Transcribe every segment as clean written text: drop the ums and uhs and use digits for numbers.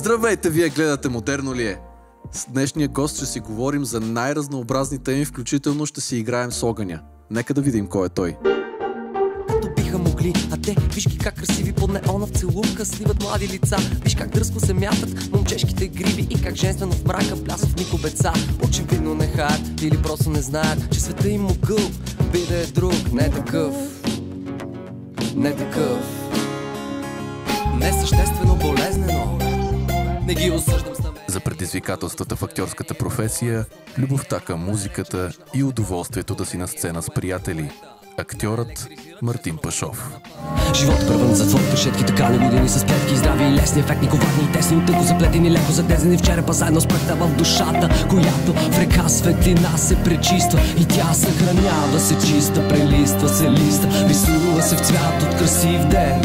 Здравейте, вие гледате Модерно ли е? С днешния гост ще си говорим за най-разнообразни теми, включително ще си играем с огъня. Нека да видим кой е той. Като биха могли, а те, виж ги как красиви под неона в целувка сливат млади лица. Виж как дръско се мятат момчешките гриви и как женствено в мрака плясат в никобеца. Очевидно не хаят или просто не знаят, че света им могъл биде друг, не такъв. Не такъв. Несъществено болезнено. Не ги осъждам с За предизвикателствата в актьорската професия, любовта към музиката и удоволствието да си на сцена с приятели. Актьорът Мартин Пашов. Живот превърнат затвор, трешетки така навидени с плетки, здрави и лесни, ефектни, коварни и тесни, тънко заплетени, леко затезени в черепа, заедно с пръхта в душата, която в река светлина се пречиства и тя съхранява се чиста, прелиства се листа, рисува се в цвят от красив ден.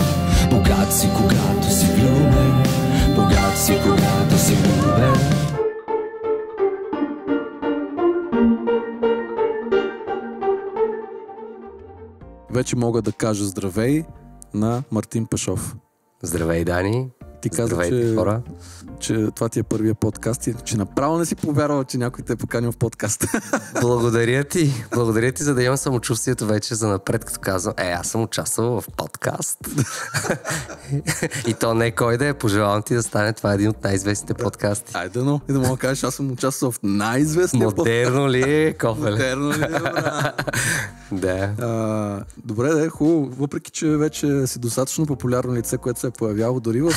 Богат си, когато си влюбен, богат си, когато си влюбен. Вече мога да кажа здравей на Мартин Пашов. Здравей, Дани. Ти каза, здравейте, хора. Че това ти е първия подкаст и че направо не си повярвал, че някой те е поканил в подкаст. Благодаря ти. Благодаря ти, за да имам самочувствието вече за напред, като казвам, аз съм участвал в подкаст. И то не кой да е. Пожелавам ти да стане това един от най-известните подкасти. Айде, но и да мога да кажеш, аз съм участвал в най-известния подкаст. Модерно ли е, Кофеле? Модерно ли е, да. Добре, да е хубаво. Въпреки, че вече си достатъчно популярно лице, което се е появяло дори в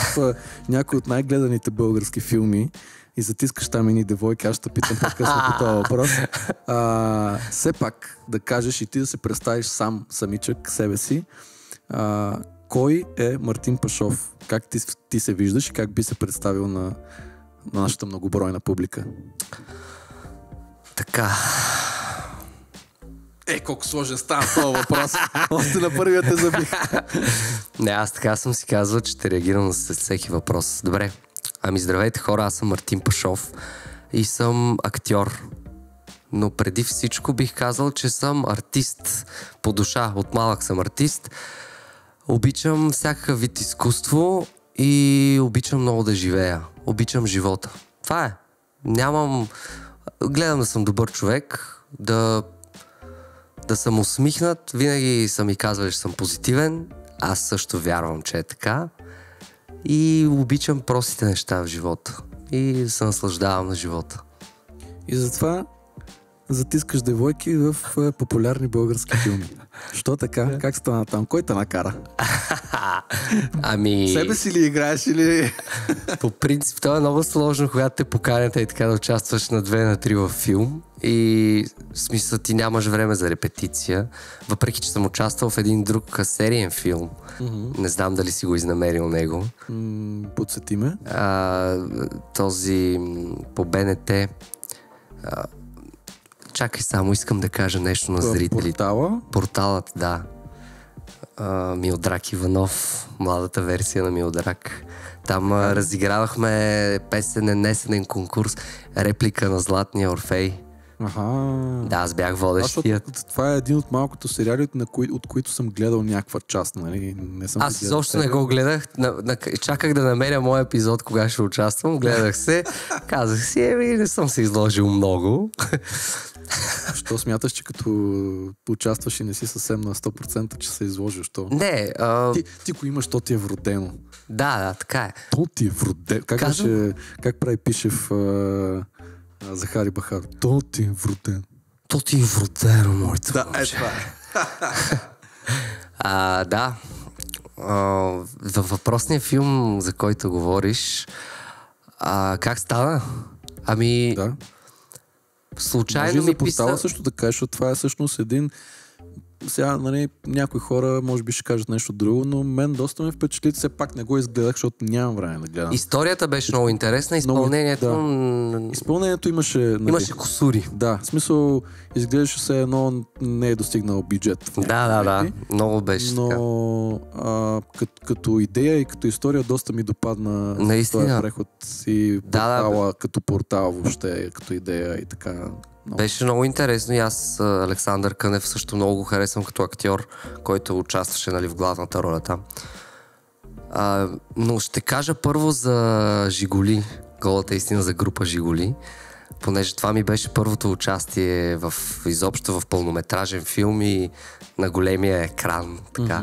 някои от най-гледаните български филми и затискаш там едни девойки, аз ще питам по-късно по този въпрос. Все пак да кажеш и ти да се представиш самичък, себе си. Кой е Мартин Пашов? Как ти се виждаш и как би се представил на нашата многобройна публика? Така... Колко сложен стана този въпрос. Още на първия те забих. Не, аз така съм си казвал, че ще реагирам на всеки въпрос. Добре. Здравейте, хора, аз съм Мартин Пашов и съм актьор. Но преди всичко бих казал, че съм артист по душа. От малък съм артист. Обичам всякакъв вид изкуство и обичам много да живея. Обичам живота. Това е. Гледам да съм добър човек, да съм усмихнат. Винаги са ми казвали, че съм позитивен. Аз също вярвам, че е така. И обичам простите неща в живота. И се наслаждавам на живота. И затова затискаш девойки в популярни български филми. Що така? Как стана там? Кой те накара? Себе си ли играеш или... По принцип, това е много сложно, когато те поканят и така да участваш на 2 на 3 във филм. И в смисъл ти нямаш време за репетиция. Въпреки, че съм участвал в един друг сериен филм. Не знам дали си го изнамерил него. Подсети ме. Този по БНТ. Чакай само, искам да кажа нещо на зрителите. Портала? Порталът, да. Милдрак Иванов, младата версия на Милдрак. Там разигравахме песенен конкурс, реплика на Златния Орфей. Да, аз бях водещият. Това е един от малкото сериали, от които съм гледал някаква част, нали? Аз изобщо не го гледах. Чаках да намеря моя епизод, кога ще участвам. Гледах се. Казах си, не съм се изложил много. Що смяташ, че като участваш и не си съвсем на 100%, че се изложил? Що? Не. Ти го имаш, то ти е вродено. Да, така е. То ти е вродено. Как прави Пишев Захари Бахар? То ти е вроден. То ти е вродено, моето. Да, това е. Да. Във въпросния филм, за който говориш, как стана? Да. Случайно ми писа... също така, защото това е всъщност един... Сега, нали, някои хора може би ще кажат нещо друго, но мен доста ме впечатли, все пак не го изгледах, защото нямам време да гледам. Историята беше много интересна, изпълнението... Изпълнението имаше... Нали, имаше кусури. Да, в смисъл изглеждаше се едно не е достигнал бюджет. Да, много беше така. Но като идея и като история доста ми допадна наистина. Този преход и портала, като портал въобще, като идея и така... Беше много интересно и аз Александър Кънев също много го харесвам като актьор, който участваше, нали, в главната роля там. Но ще кажа първо за Жигули, голата истина за група Жигули, понеже това ми беше първото участие изобщо в пълнометражен филм и на големия екран. Така.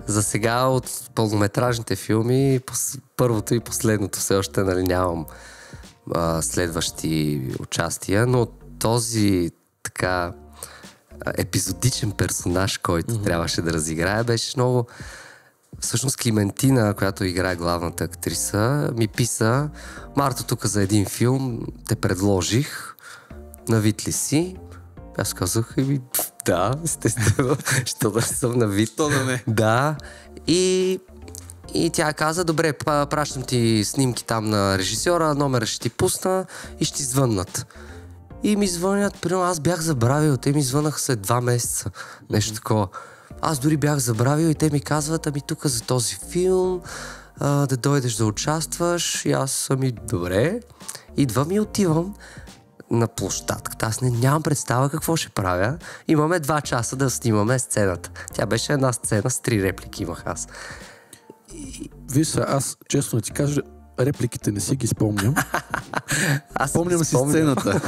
За сега от пълнометражните филми първото и последното все още нямам следващи участия, но този така епизодичен персонаж, който трябваше да разиграе, беше много... Всъщност Климентина, която играе главната актриса, ми писа: Марто, тук за един филм те предложих, на вид ли си? Аз казах: да, естествено, що да съм на вид. То да не. Да, и тя каза: добре, пращам ти снимки там на режисьора, номера ще ти пусна и ще ти звъннат. И ми звънят, примерно аз бях забравил, те ми звънаха след 2 месеца, нещо такова. Аз дори бях забравил и те ми казват: ами тук за този филм да дойдеш да участваш. И аз съм добре. Идвам и отивам на площадката. Аз нямам представа какво ще правя. Имаме 2 часа да снимаме сцената. Тя беше една сцена с 3 реплики имах аз. Виж, аз честно ти кажа, репликите не си ги спомням. Спомням си сцената.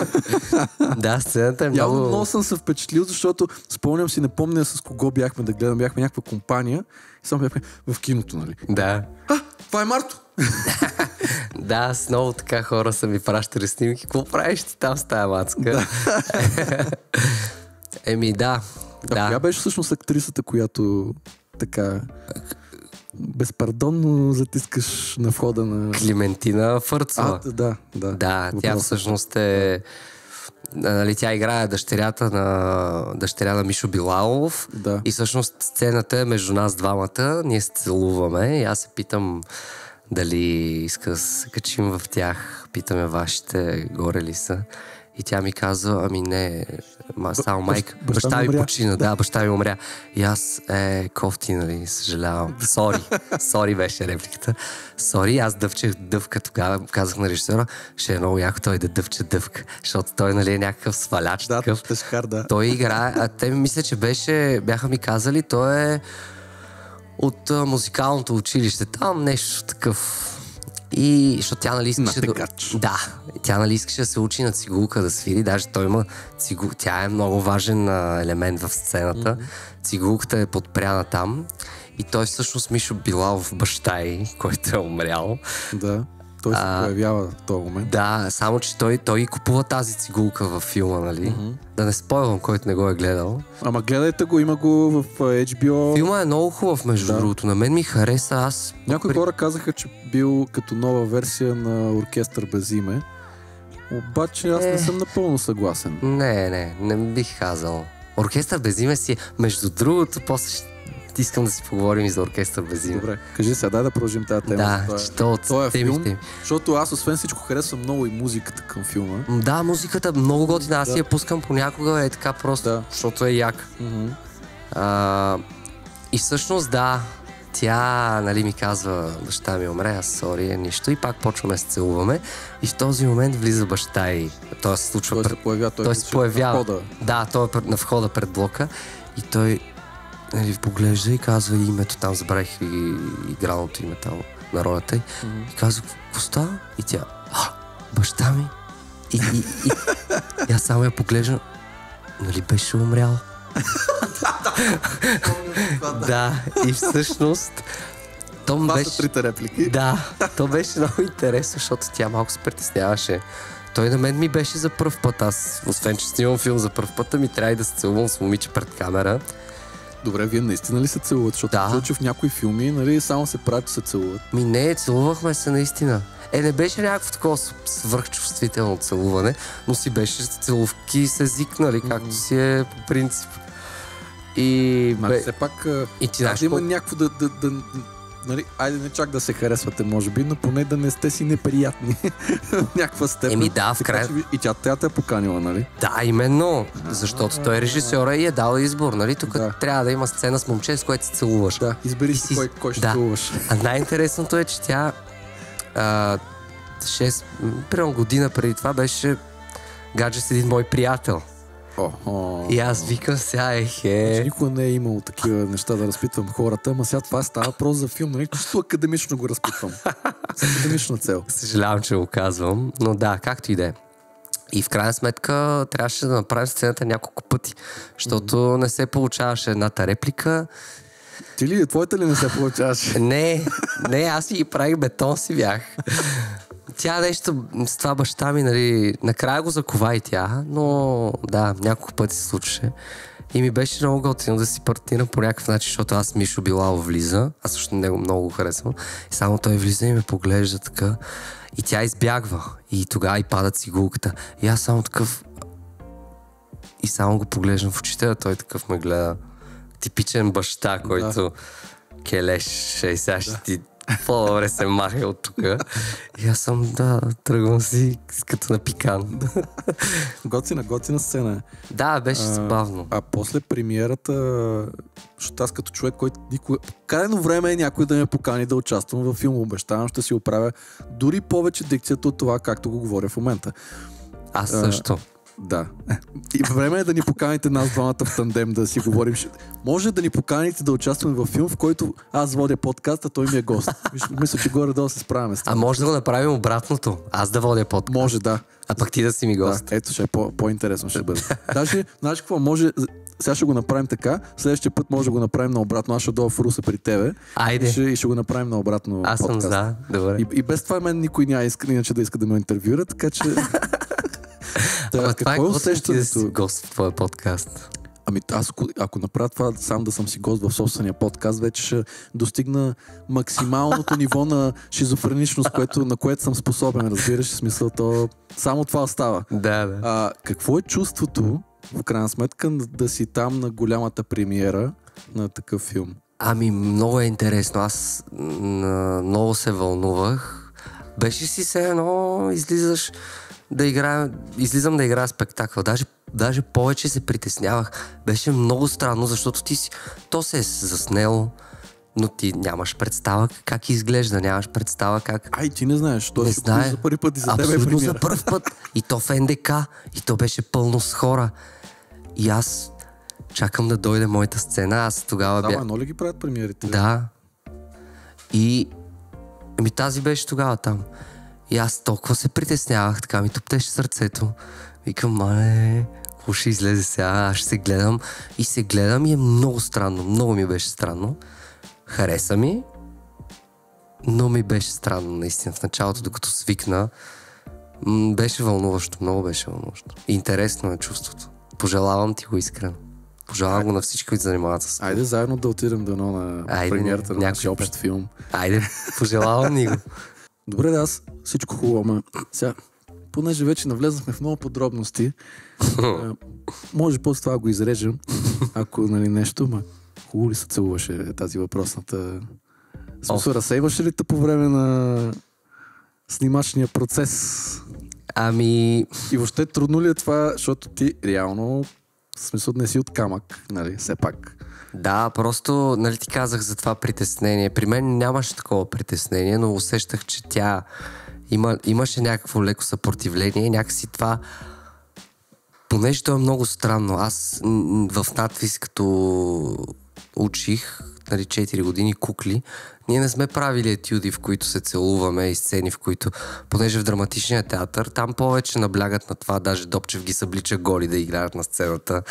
Да, сцената е много... Много съм се впечатлил, защото спомням си, не помня с кого бяхме да гледам. Бяхме някаква компания и само бяхме в киното, нали? Да. Това е Марто! Да, с много така хора са ми пращали снимки. Какво правиш ти там с тая мацка? Да. Да. Коя беше всъщност актрисата, която така безпардонно затискаш на входа на... Климентина Фърцова. Да. Тя всъщност е... Нали, тя играе дъщеря на Мишо Билалов. Да. И всъщност сцената е между нас двамата. Ние се целуваме и аз се питам дали иска да се качим в тях. Питаме: вашите горе ли са? И тя ми казва: ами не, само майка. Баща ми почина, да, баща ми умря. И аз, кофти, нали, съжалявам. Сори беше репликата. Сори, аз дъвчех дъвка тогава, казах на режисьора: ще е много яко той да дъвче дъвка, защото той, нали, е някакъв сваляч. Да, такъв. тежкар, да. Той играе, те мисля, че бяха ми казали, той е от музикалното училище. Там нещо такъв. И защото тя, нали, искаше тя, нали, искаше да се учи на цигулка да свири. Даже той има тя е много важен елемент в сцената. Цигулката е подпряна там. И той всъщност Мишо Билалов, баща й, който е умрял. Да, той се появява в този момент. Да, само че той купува тази цигулка във филма, нали? Да не спойлвам, който не го е гледал. Ама гледайте го, има го в HBO. Филма е много хубав, между другото. На мен ми хареса. Някои хора казаха, че бил като нова версия на Оркестър без име. Обаче аз не съм напълно съгласен. Не бих казал. Оркестър без име си, между другото, после искам да си поговорим и за Оркестър без име. Добре, кажи сега, дай да продължим тази тема. Да, това е филм, защото аз освен всичко харесвам много и музиката към филма. Да, музиката много готина, аз я пускам понякога, така просто, защото е як. И всъщност тя, нали, ми казва: баща ми умре, аз сори, нищо, и пак почваме да се целуваме. И в този момент влиза баща й. Той се случва. Той се появява. Да, той е на входа пред блока. И той, нали, поглежда и казва името там, забравих и игралното име там на ролята й. И казва: какво става? И тя: баща ми. И аз само я поглеждам: нали беше умрял? Да, и всъщност това са трите реплики. Да, то беше много интересно, защото тя малко се притесняваше. Той на мен ми беше за пръв път. Аз, освен че снимам филм за пръв път, ми трябва и да се целувам с момиче пред камера. Добре, вие наистина ли се целуват? Защото че в някои филми, нали, само се правят, че се целуват. Не, целувахме се наистина. Не беше някакво такова свръхчувствително целуване, но си беше целувки с език, нали, както си е по принцип. И все пак има някакво нали, айде не чак да се харесвате, може би, но поне да не сте си неприятни в някаква степен. Да, в края... И тя те е поканила, нали? Да, именно, защото той е режисьора и е дал избор, нали? Тук трябва да има сцена с момче, с което се целуваш. Да, избери си кой ще целуваш. А най-интересното е, че тя примерно година преди това беше гадже с един мой приятел. И аз викам сега, Никога не е имало такива неща да разпитвам хората, ама сега това става въпрос за филм, нали? Чисто академично го разпитвам. С академична цел. Съжалявам, че го казвам, но да, както и да е. И в крайна сметка трябваше да направим сцената няколко пъти, защото не се получаваше едната реплика. Ти ли, твоята ли не се получаваше? Не, аз си ги правих, бетон си бях. Тя нещо с това баща ми, нали, накрая го закова и тя, но да, няколко пъти се случваше. И ми беше много готино да си партнирам по някакъв начин, защото аз Мишо Билал влиза, аз също него много го харесвам. И само той влиза и ме поглежда така. И тя избягва. И тогава и падат цигулката. И аз само такъв... И само го поглеждам в очите, а той такъв ме гледа. Типичен баща, който келеш, и сега ще ти по-добре се маха от тук. И аз съм, тръгвам си като на пикан. Готина сцена е. Да, беше забавно. А после премиерата, защото аз като човек, който никога... Крайно време е някой да ме покани да участвам във филма, обещавам, ще си оправя дори повече дикцията от това, както го говоря в момента. Аз също. Да. И време е да ни поканите нас двамата в тандем да си говорим. Може да ни поканите да участваме във филм, в който аз водя подкаст, а той ми е гост. Мисля, че горе-долу се справяме с това. А може да го направим обратното. Аз да водя подкаст. Може, да. А пък ти да си ми гост. Да, ето ще е по-интересно ще бъде. Даже, знаеш какво, може... Сега ще го направим така, следващия път може да го направим наобратно. Аз ще дойда в Русе при тебе. Айде. И ще го направим наобратно. Аз подкаст. съм за, добре. И без това мен никой няма иначе да иска да ме интервюира, така че... Ама това е усещането? Да си гост в твоя подкаст. Ами аз, ако направя това сам да съм си гост в собствения подкаст, вече ще достигна максималното ниво на шизофреничност, на което съм способен, разбираш, в смисъл, то само това остава. Да. Какво е чувството, в крайна сметка, да си там на голямата премиера на такъв филм? Ами, много е интересно. Аз много се вълнувах. Беше си се едно, излизам да играя спектакъл. Даже повече се притеснявах. Беше много странно, защото то се е заснело, но ти нямаш представа как изглежда, нямаш представа как... Ти не знаеш, той ще за първи път и за тебе е премиера. премиера. За първи път. И то в НДК. И то беше пълно с хора. И аз чакам да дойде моята сцена. Аз тогава бях... едно ли ги правят премиерите? Да. И тази беше тогава там. И аз толкова се притеснявах, така ми топтеше сърцето. Викам, какво ще излезе сега? Аз ще се гледам. И се гледам и е много странно. Много ми беше странно. Хареса ми, но ми беше странно наистина. В началото, докато свикна, беше вълнуващо. Много беше вълнуващо. И интересно е чувството. Пожелавам ти го искрено. Пожелавам го на всички, които занимават с това. Айде заедно да отидем дано на премиерата на нашия общ филм. Айде, пожелавам ни го. Добре, аз всичко хубаво, ама сега, понеже вече навлезнахме в много подробности, може после това го изрежем, ако нещо, хубаво ли се целуваше тази въпросната... Смисъл, разсейваше ли те по време на снимачния процес? Ами... И въобще трудно ли е това, защото ти реално, в смисъл, не си от камък, нали, все пак. Да, просто, ти казах за това притеснение. При мен нямаше такова притеснение, но усещах, че тя имаше някакво леко съпротивление. Някакси това, понеже то е много странно. Аз в надвис, като учих 4 години кукли, ние не сме правили етюди, в които се целуваме и сцени, в които, понеже в драматичния театър, там повече наблягат на това, даже Допчев ги съблича голи да играят на сцената.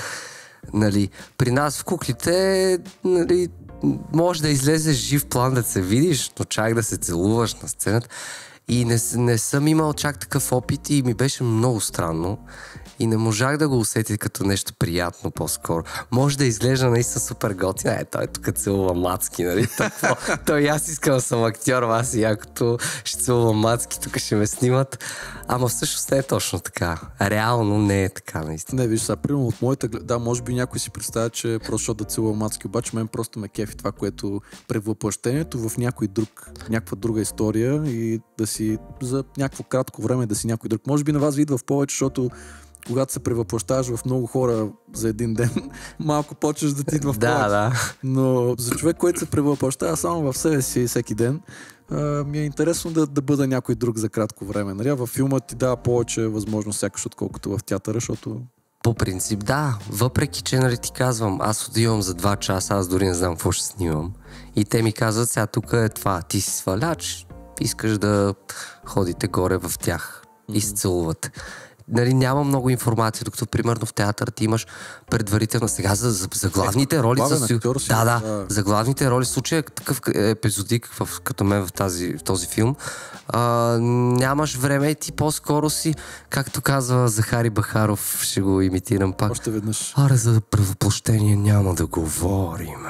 При нас в куклите, може да излезеш жив план да се видиш, но чак да се целуваш на сцената. И не съм имал чак такъв опит и ми беше много странно. И не можах да го усетя като нещо приятно по-скоро. Може да изглежда наистина супер готин. Той тук целува мацки, Той аз искам да съм актьор, аз и якото ще целувам мацки, тук ще ме снимат. Ама всъщност не е точно така. Реално не е така, наистина. Не, виж, примерно от моята... Да, може би някой си представя, че просто защото да целува мацки, обаче мен просто ме кефи това, което превъплъщението в някой друг, някаква друга история и да си за някакво кратко време да си някой друг. Може би на вас ви идва в повече, защото когато се превъплъщаваш в много хора за един ден, малко почваш да ти идва в повече. Да. Но за човек, който се превъплъщава само в себе си всеки ден, ми е интересно да бъда някой друг за кратко време. Във филма ти дава повече възможност сякаш, отколкото в театъра, защото По принцип, да. Въпреки, че, нали, ти казвам, аз отивам за 2 часа, аз дори не знам какво ще снимам. И те ми казват, сега тук е това, ти си сваляч, искаш да ходите горе в тях. Изцелуват. Нали, няма много информация, докато примерно в театър ти имаш предварително сега за главните роли. За главните роли, в случая такъв епизодик като мен в този филм, нямаш време и ти по-скоро си, както казва Захари Бахаров, ще го имитирам пак. Още веднъж. Аре, за правоплощение няма да говорим.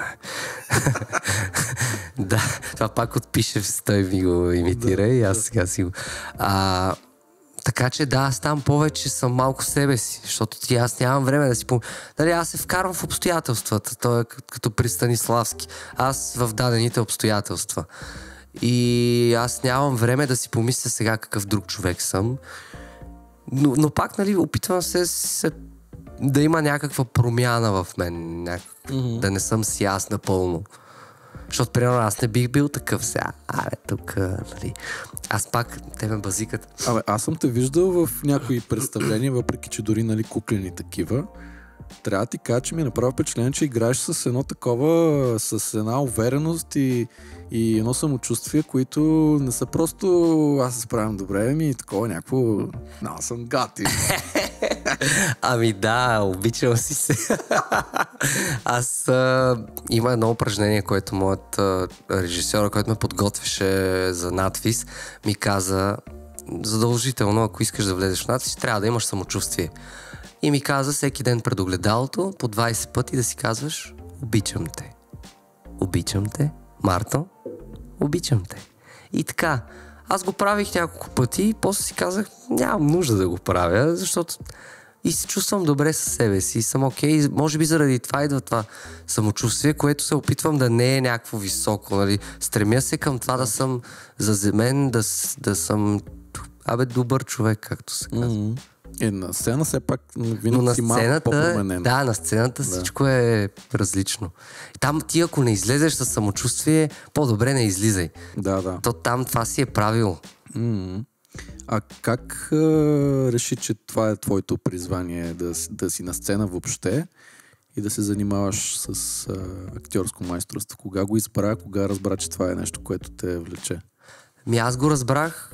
Да, това пак отпише, той ми го имитира и аз сега си го... Така че да, аз там повече съм малко себе си, защото аз нямам време да си Нали, аз се вкарвам в обстоятелствата, той е като при Станиславски. Аз в дадените обстоятелства. И аз нямам време да си помисля сега какъв друг човек съм. Но пак, нали, опитвам се да има някаква промяна в мен, да не съм си аз напълно. Защото, примерно, аз не бих бил такъв сега. Тук, нали. Аз пак, те ме базикат. Аз съм те виждал в някои представления, въпреки че дори, нали, куклени такива. Трябва да ти кажа, че ми направи впечатление, че играеш с едно такова, с една увереност и едно самочувствие, които не са просто аз се справям добре, ми такова някакво аз съм гати. Ами да, обичам си се. Аз има едно упражнение, което моят режисьор, който ме подготвяше за надпис, ми каза, задължително, ако искаш да влезеш в надпис, трябва да имаш самочувствие. И ми каза всеки ден пред огледалото по 20 пъти да си казваш обичам те. Обичам те. Марто, обичам те. И така, аз го правих няколко пъти и после си казах, нямам нужда да го правя, защото и се чувствам добре със себе си и съм окей. Може би заради това идва това самочувствие, което се опитвам да не е някакво високо. Нали? Стремя се към това да съм заземен, да съм добър човек, както се казва. На сцена все пак винаги си малко по-променен. Да, на сцената всичко е различно. Там ти, ако не излезеш със самочувствие, по-добре не излизай. Да. То там това си е правило. А как реши, че това е твоето призвание да си на сцена въобще и да се занимаваш с актьорско майсторство? Кога го избра, кога разбра, че това е нещо, което те влече? Аз го разбрах,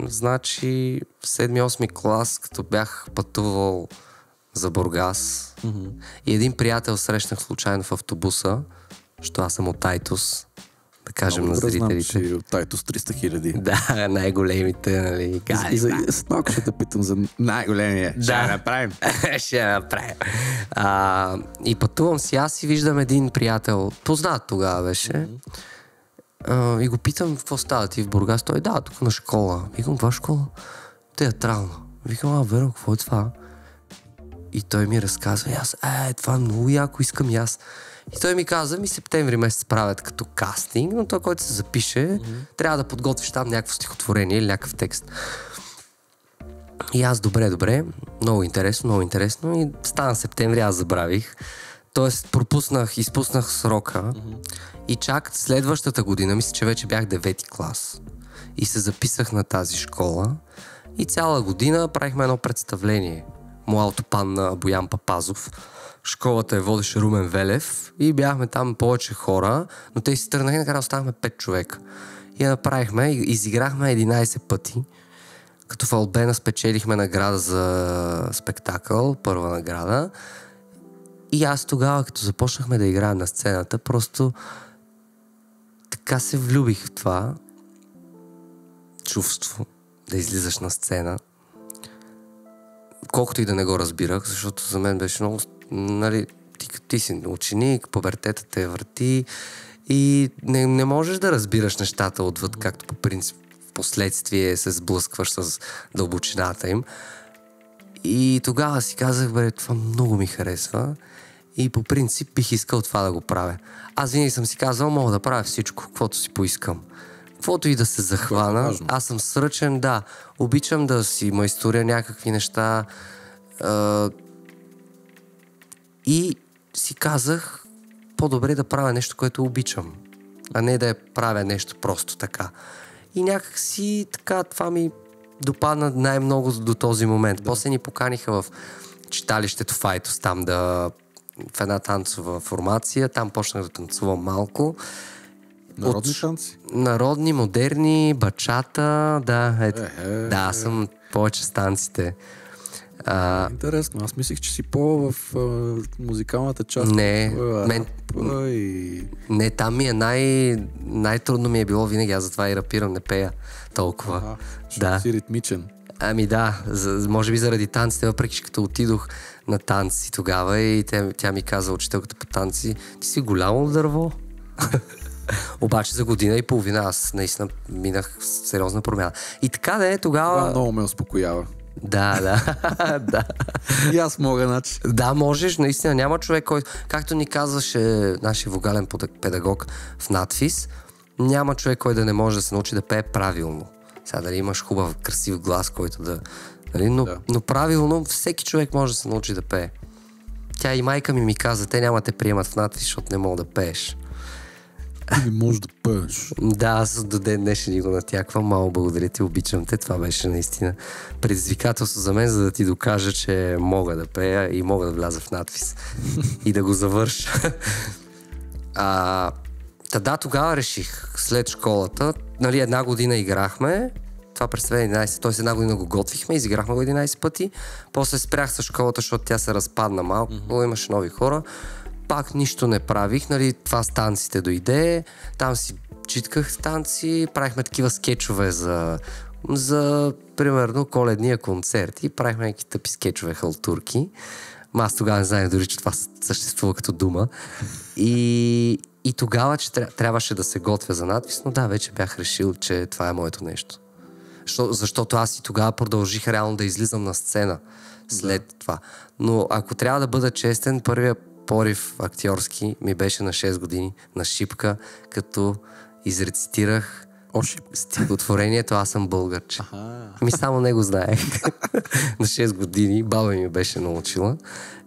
значи в 7-8 клас, като бях пътувал за Бургас и един приятел срещнах случайно в автобуса, защото аз съм от Айтос, да кажем на зрителите. Знам, че от Айтос 300 хиляди. Да, най-големите, нали. След малко ще те питам за най-големия. Да. Ще направим. Ще направим. И пътувам си аз и виждам един приятел, познат тогава беше, и го питам какво става ти в Бургас. Той тук на школа. Викам, каква школа? Театрална. Викам, верно, какво е това? И той ми разказва, това е много яко, искам и аз. И той ми каза, септември месец правят като кастинг, но той, който се запише, трябва да подготвиш там някакво стихотворение или някакъв текст. И аз, добре, много интересно. И стана септември, аз забравих. Тоест, изпуснах срока. И чак следващата година, мисля, че вече бях 9-ти клас. И се записах на тази школа. И цяла година правихме едно представление. Муалто пан на Боян Папазов. Школата я водеше Румен Велев. И бяхме там повече хора, но те си тръгнаха и накрая останахме 5 човека. И я направихме, и изиграхме 11 пъти. Като в Албена спечелихме награда за спектакъл, първа награда. И аз тогава, като започнахме да играем на сцената, просто така се влюбих в това чувство да излизаш на сцена. Колкото и да не го разбирах, защото за мен беше много... Нали, ти си ученик, пубертетът те върти и не можеш да разбираш нещата отвъд, както по принцип в последствие се сблъскваш с дълбочината им. И тогава си казах, това много ми харесва и по принцип бих искал това да го правя. Аз винаги съм си казал, мога да правя всичко, каквото си поискам. Каквото и да се захвана. Аз съм сръчен, обичам да си майсторя някакви неща. И си казах, по-добре да правя нещо, което обичам, а не да правя нещо просто така. И някак си така това ми допадна най-много до този момент. После ни поканиха в читалището Файтос, там в една танцова формация, там почнах да танцувам малко. Народни танци? Народни, модерни, бачата, да. Да, аз съм повече с танците. Интересно, аз мислих, че си в музикалната част. Не, не, там ми е най-трудно ми е било винаги, аз затова и рапирам, не пея толкова. Да. Си ритмичен. Ами да, може би заради танците, въпреки че като отидох на танци тогава и тя ми каза, учителката по танци, ти си голямо дърво. Обаче за година и половина аз наистина минах сериозна промяна. И така да е тогава... Това много ме успокоява. Да. И аз мога, значи. Да, можеш, наистина няма човек, който... Както ни казваше нашия вогален педагог в надфис, няма човек, който да не може да се научи да пее правилно. Сега дали имаш хубав, красив глас, който да... Нали? Но правилно всеки човек може да се научи да пее. Тя и майка ми каза, те няма те приемат в надфис, защото не мога да пееш. Не можеш да пееш. Да, аз до ден днешен ни го натяквам. Много благодаря ти, обичам те. Това беше наистина предизвикателство за мен, за да ти докажа, че мога да пея и мога да вляза в надфис и да го завърша. Да, тогава реших, след школата, нали, една година играхме, това през 2011, т.е. една година го готвихме, изиграхме го 11 пъти, после спрях с школата, защото тя се разпадна малко, имаше нови хора. Пак нищо не правих, нали, това с танците дойде, там си читках танци, правихме такива скетчове за примерно коледния концерт и правихме някакви тъпи скетчове, халтурки. Аз тогава не знаех дори, че това съществува като дума. И тогава, че трябваше да се готвя за надпис, но да, вече бях решил, че това е моето нещо. Защото аз и тогава продължих реално да излизам на сцена след това. Но ако трябва да бъда честен, първия порив актьорски ми беше на 6 години на шипка, като изрецитирах стихотворението "Аз съм българче". Само него знаех. На 6 години баба ми беше научила.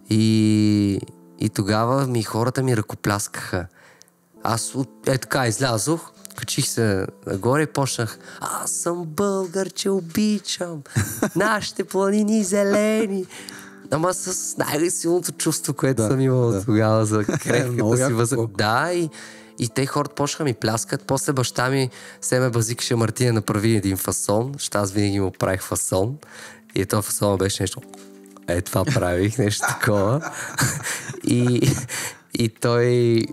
И тогава хората ми ръкопляскаха. Аз така излязох, качих се нагоре и почнах: "Аз съм българче, обичам нашите планини зелени". Ама с най-силното чувство, което съм имал тогава за крехката си възраст. Да, и те хората почнаха ми пляскат. После баща ми се ме базикаше: "Мартине, направи един фасон", защото аз винаги му правих фасон. И този фасон беше нещо... това правих, нещо такова. И той...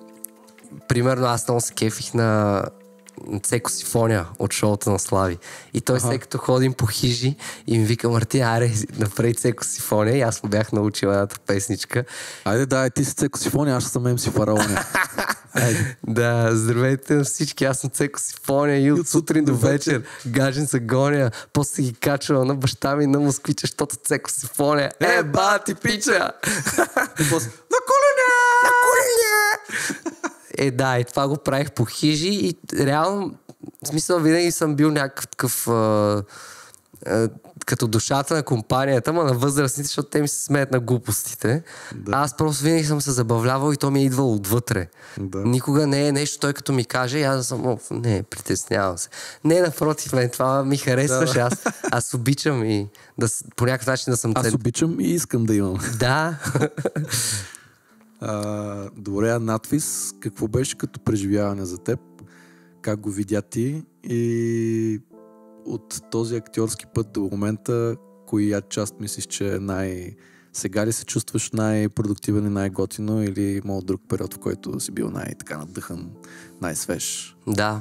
Примерно аз много се кефих на Цеко Сифония от шоуто на Слави. И той след като ходим по хижи и ми вика: "Мартин, аре, направи Цеко Сифония", и аз му бях научил едната песничка. Айде, ти си Цеко Сифония, аз съм МС Фараония. Да, здравейте на всички, аз съм Цеко Сифония и от сутрин до вечер гаджен се гоня, после ги качвам на баща ми на москвича, защото Цеко Сифония бати пича! На колене! Да, и това го правих по хижи и реално, в смисъл, винаги съм бил някакъв такъв като душата на компанията, ама на възрастните, защото те ми се смеят на глупостите. Да. Аз просто винаги съм се забавлявал и то ми е идвало отвътре. Да. Никога не е нещо, той като ми каже, и аз съм: "Не, притеснявам се". Не, напротив, мен това ми харесваше. Аз обичам и по някакъв начин да съм... Аз обичам и искам да имам. Да. Добре, надпис, какво беше като преживяване за теб? Как го видя ти? И от този актьорски път до момента, коя част мислиш, че е сега ли се чувстваш най-продуктивен и най-готино, или има друг период, в който си бил най-така надъхан, най-свеж? Да,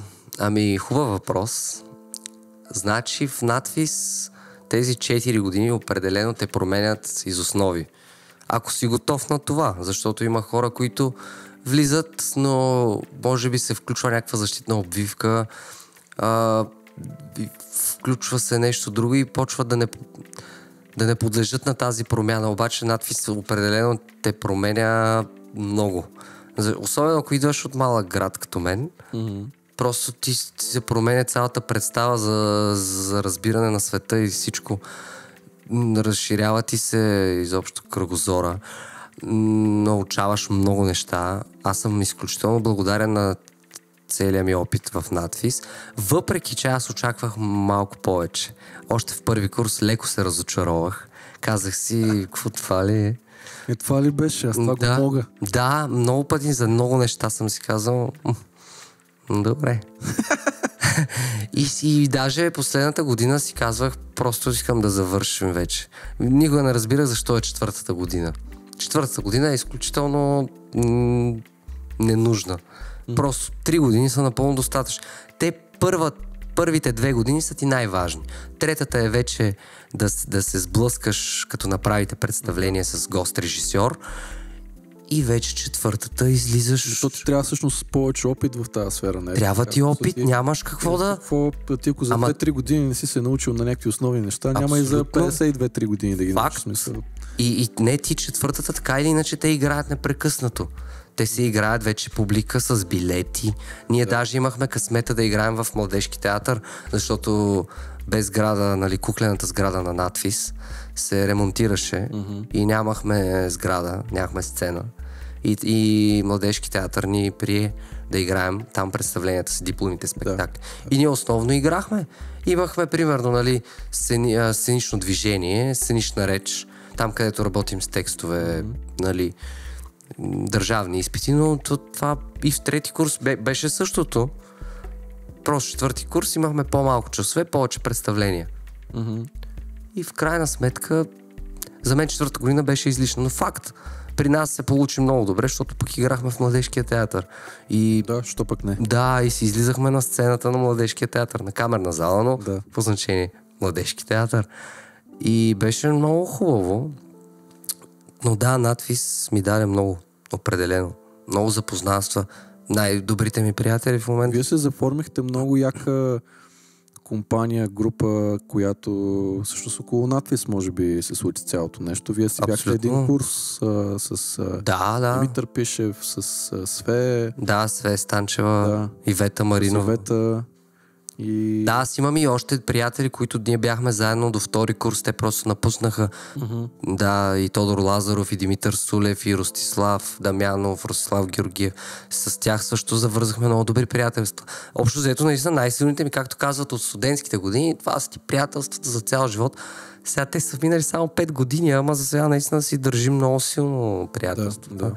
хубав въпрос. Значи в надпис тези 4 години определено те променят из основи. Ако си готов на това, защото има хора, които влизат, но може би се включва някаква защитна обвивка, включва се нещо друго и почват да не подлежат на тази промяна. Обаче надпис определено те променя много. Особено ако идваш от малък град като мен, просто ти се променя цялата представа за разбиране на света и всичко. Разширява ти се изобщо кръгозора. Научаваш много неща. Аз съм изключително благодарен на целия ми опит в надпис, въпреки че аз очаквах малко повече. Още в първи курс леко се разочаровах. Казах си, какво това ли е? Това ли беше? Аз това го мога. Да, много пъти за много неща съм си казал, добре. И даже последната година си казвах, просто искам да завършим вече. Никога не разбирах защо е четвъртата година. Четвъртата година е изключително ненужна. Просто 3 години са напълно достатъчни. Те първите 2 години са ти най-важни. Третата е вече да се сблъскаш, като направите представление с гост-режисьор. И вече четвъртата излизаш... Защото ти трябва всъщност повече опит в тази сфера. Не? Трябва ти опит, нямаш какво да... Ти ако за 2-3 години не си се научил на някакви основни неща, няма и за 52-3 години да ги научиш. Смисъл. И не ти четвъртата, така или иначе те играят непрекъснато. Те се играят вече публика с билети. Ние даже имахме късмета да играем в Младежки театър, защото без сграда, нали, куклената сграда на надфис се ремонтираше и нямахме сграда, нямахме сцена. И Младежки театър ни прие да играем там представленията си, дипломните спектакли. И ние основно играхме. Имахме, примерно, нали, сценично движение, сценична реч, там където работим с текстове, нали, държавни изпити, но това и в трети курс беше същото. Просто в четвърти курс имахме по-малко часове, повече представления. И в крайна сметка за мен четвърта година беше излишна. Но факт, при нас се получи много добре, защото пък играхме в Младежкия театър. И... Да, що пък не. Да, и си излизахме на сцената на Младежкия театър, на камерна зала, но по значение Младежки театър. И беше много хубаво. Но да, надфис ми даде много, определено. Много запознанства. Най-добрите ми приятели в момента. Вие се заформихте много яка компания, група, която всъщност около надвис може би се случи цялото нещо. Вие си бяхте един курс с Димитър Пишев, с Све. Да, Све Станчева, Ивета Маринова. И... Да, аз имам и още приятели, които ние бяхме заедно до втори курс, те просто напуснаха. Да, и Тодор Лазаров, и Димитър Сулев, и Ростислав Дамянов, Ростислав Георгиев. С тях също завързахме много добри приятелства. Общо взето, наистина най-силните ми, както казват, от студентските години, това са ти приятелствата за цял живот. Сега те са минали само 5 години, ама за сега наистина си държим много силно приятелство. Да.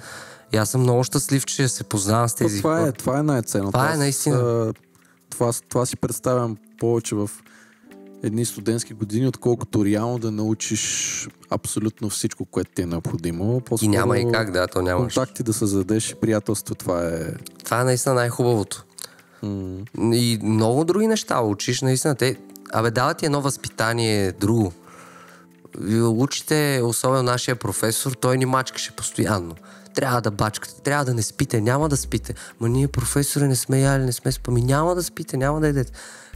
И аз съм много щастлив, че се познавам с тези хора. Това е най-ценното. Това е наистина. Това си представям повече в едни студентски години, отколкото реално да научиш абсолютно всичко, което ти е необходимо. И няма и как, то нямаш. Контакти да създадеш и приятелство, това е... Това е наистина най-хубавото. И много други неща учиш, наистина. Дава ти едно възпитание друго. Учите, особено нашия професор, той ни мачкаше постоянно. Трябва да бачкате, трябва да не спите, няма да спите. Ма ние, професори, не сме яли, не сме спами. Няма да спите, няма да едете.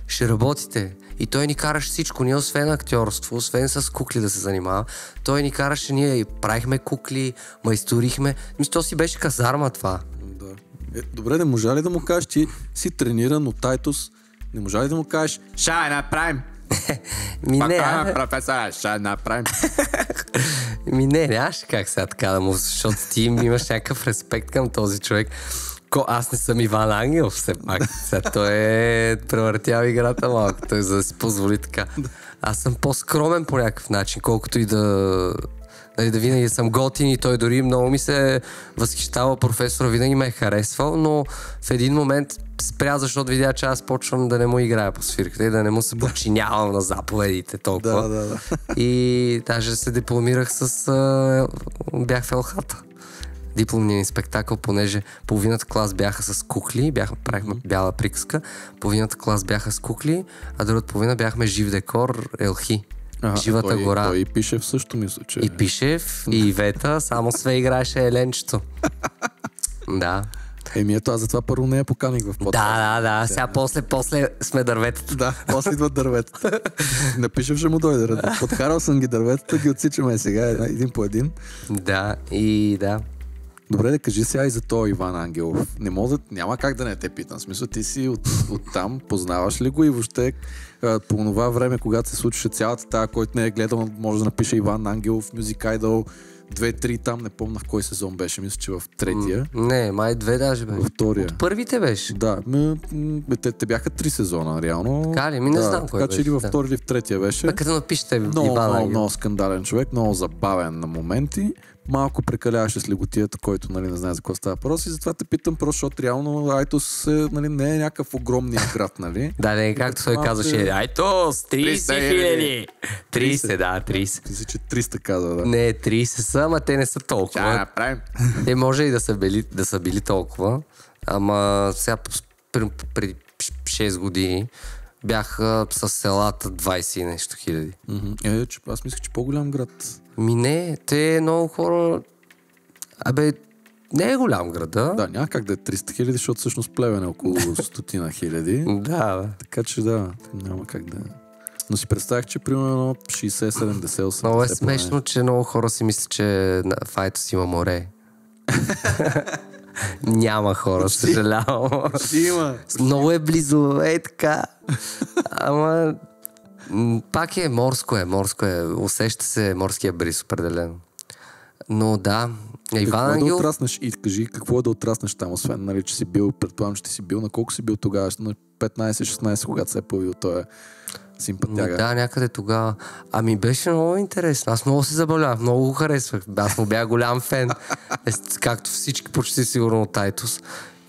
Ще работите. И той ни караше всичко. Ние освен актьорство, освен с кукли да се занимава, той ни караше, ние правихме кукли, майсторихме. То си беше казарма това. Да. Добре, не можа ли да му кажеш, ти си трениран от Тайтус, не можа ли да му кажеш, ще направим? Професора, ще направим. Нямаше как сега така да му, защото ти имаш някакъв респект към този човек. Аз не съм Иван Ангелов, все пак. Сега той превъртял играта малко, той за да си позволи така. Аз съм по-скромен по някакъв начин, колкото и да винаги съм готин и той дори много ми се възхищава, професора винаги ме е харесвал, но в един момент спря, защото видя, че аз почвам да не му играя по свирката и да не му се подчинявам на заповедите толкова. Да. И даже се дипломирах бях в Елхата. Дипломния спектакъл, понеже половината клас бяха с кукли, правихме бяла приказка, половината клас бяха с кукли, а другата половина бяхме жив декор, Елхи. Живата гора. Той и Пишев също мисля, че... И Пишев, и Ивета, само Све играеше Еленчето. Да. Ето, аз затова първо не я поканих в подкаст. Да. Сега после сме дърветата. Да, после идват дърветата. Напишем, ще му дойде. Подкарал съм ги дърветата, ги отсичаме сега един по един. Да, и да. Добре, да кажи сега и за този Иван Ангелов. Няма как да не те питам. В смисъл, ти си от там, познаваш ли го и въобще по това време, когато се случваше цялата тази, който не е гледал, може да напише Иван Ангелов, Music Idol 2-3 там, не помня в кой сезон беше, мисля, че в третия. Не, май 2 даже беше. Във втория. От първите беше. Да, те бяха 3 сезона, реално. Така ли? Не знам кой така, че или във беше. втори или в третия беше. Като напишете Много скандален човек, много забавен на моменти. Малко прекаляваше с леготията, който не знае за какво става въпрос и затова те питам просто, защото реално Айтос не е някакъв огромния град, нали? Да, не, както той казваше, Айтос, 30 хиляди! 30, да, 30. Мисля, че 300 каза, да. Не, 30 са, ама те не са толкова. Те може и да са били толкова, ама сега преди 6 години бяха с селата 20 и нещо хиляди. Аз мислех, че по-голям град. Не, те много хора... не е голям града. Да, няма как да е 300 хиляди, защото всъщност Плевен е около 100 хиляди. Да. Така че да, няма как да е. Но си представях, че примерно 60, 70, 80. Много е смешно, че много хора си мислят, че в Айтос има море. Няма хора, съжалявам. Има. Много е близо, така. Ама пак морско е. Усеща се морския бриз, определено. Но да, Иван Ангел... Да отраснеш, и кажи, какво е да отраснеш там, освен, нали, че си бил, предполагам, че ти си бил, на колко си бил тогава? На 15-16, когато се е появил този симпатяга. Да, някъде тогава. Беше много интересно. Аз много се забавлявах, много го харесвах. Аз му бях голям фен. Както всички, почти сигурно от Айтос.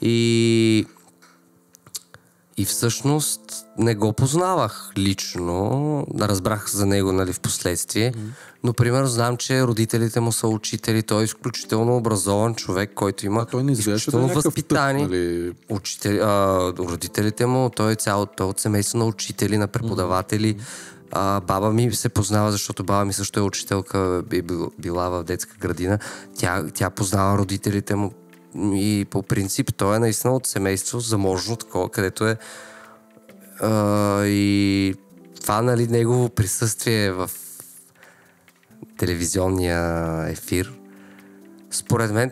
И всъщност не го познавах лично. Разбрах за него, нали, в последствие. Но, примерно, знам, че родителите му са учители. Той е изключително образован човек, който има изключително възпитание. Нали... Родителите му, той е от семейство на учители, на преподаватели. Баба ми се познава, защото баба ми също е учителка, била в детска градина. Тя познава родителите му. И по принцип той е наистина от семейство заможно такова, където е и това, нали, негово присъствие в телевизионния ефир, според мен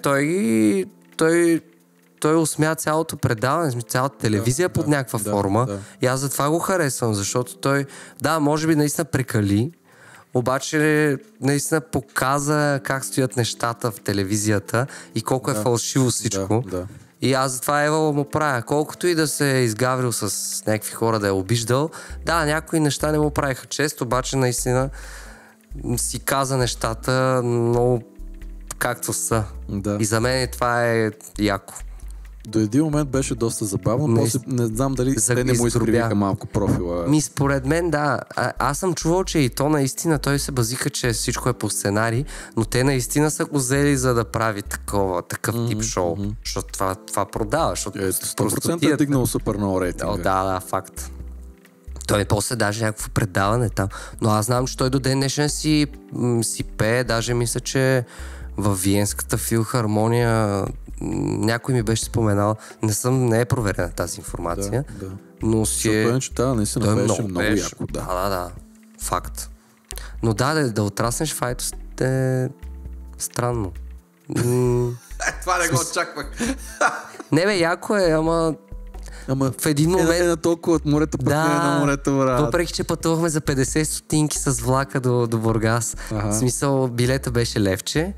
той усмя цялото предаване, цялата телевизия под някаква форма. И аз затова го харесвам, защото той, може би наистина прекали, обаче наистина показа как стоят нещата в телевизията и колко е фалшиво всичко. И аз затова му правя. Колкото и да се е изгаврил с някакви хора, да е обиждал, някои неща не му правиха чест, обаче наистина си каза нещата много както са. И за мен това е яко. До един момент беше доста забавно, после не знам дали те не му изкривиха малко профила. Според мен, да. Аз съм чувал, че и то наистина, той се базика, че всичко е по сценарий, но те наистина са го взели, за да прави такъв тип шоу. Защото това продава. 100% е дигнал супер много рейтинга. Да, факт. Той после даже някакво предаване там. Но аз знам, че той до ден днешен си пее, даже мисля, че във Виенската филхармония някой ми беше споменал, не е проверена тази информация, но си е... наистина беше много яко. Да, факт. Но да отраснеш в Айтос е странно. Това не го очаквах. Не яко е, ама в един момент... на толкова от морето, пък не на морето, брат. Въпреки, че пътувахме за 50 стотинки с влака до Бургас. В смисъл, билета беше левче.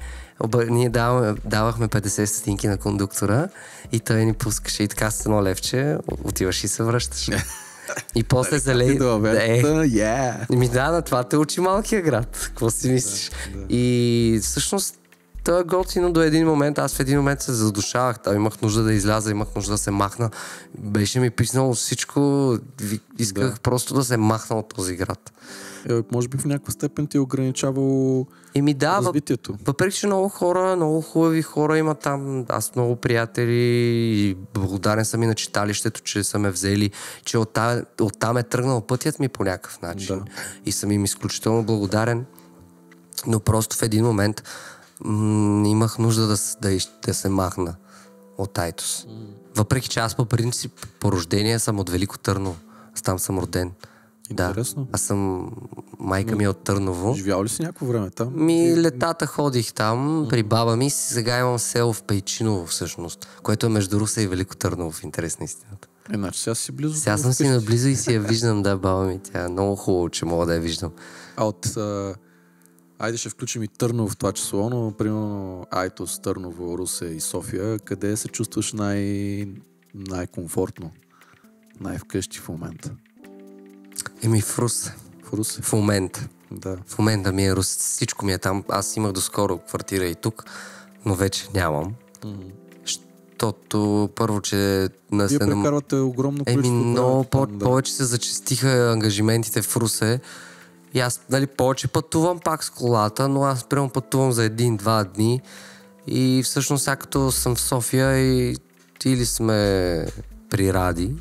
Ние давахме 50 стотинки на кондуктора и той ни пускаше и така с едно левче отиваш и се връщаш. И после залей... на това те учи малкия град. Какво си мислиш? И всъщност това е готино до един момент. Аз в един момент се задушавах. Имах нужда да изляза, имах нужда да се махна. Беше ми писнало всичко. Исках просто да се махна от този град. Може би в някаква степен ти е ограничавало развитието. Въпреки, че много хора, много хубави хора има там. Аз много приятели и благодарен съм и на читалището, че са ме взели, че оттам е тръгнал пътят ми по някакъв начин. И съм им изключително благодарен. Но просто в един момент имах нужда да се махна от Айтос. Въпреки, че аз по принцип по рождение съм от Велико Търново. Аз там съм роден. Интересно. Аз съм... Майка ми е от Търново. Живял ли си някакво време там? Летата ходих там при баба ми. Сега имам село в Пейчиново всъщност, което е между Русе и Велико Търново, в интерес на истината. Значи сега си близо. Сега съм си наблизо и си я виждам, баба ми. Тя е много хубаво, че мога да я виждам. Айде ще включим и Търново в това число, но примерно Айтос, Търново, Русе и София, къде се чувстваш най-комфортно? Най-вкъщи в момента? В Русе. В Русе? В момента. Да. В момента ми е Русе. Всичко ми е там. Аз имах доскоро квартира и тук, но вече нямам. Защото първо, че... Вие прекарвате огромно количество. Много повече се зачестиха ангажиментите в Русе. И аз, повече пътувам пак с колата, но аз прямо пътувам за 1-2 дни. И всъщност, сега като съм в София или сме при Ради,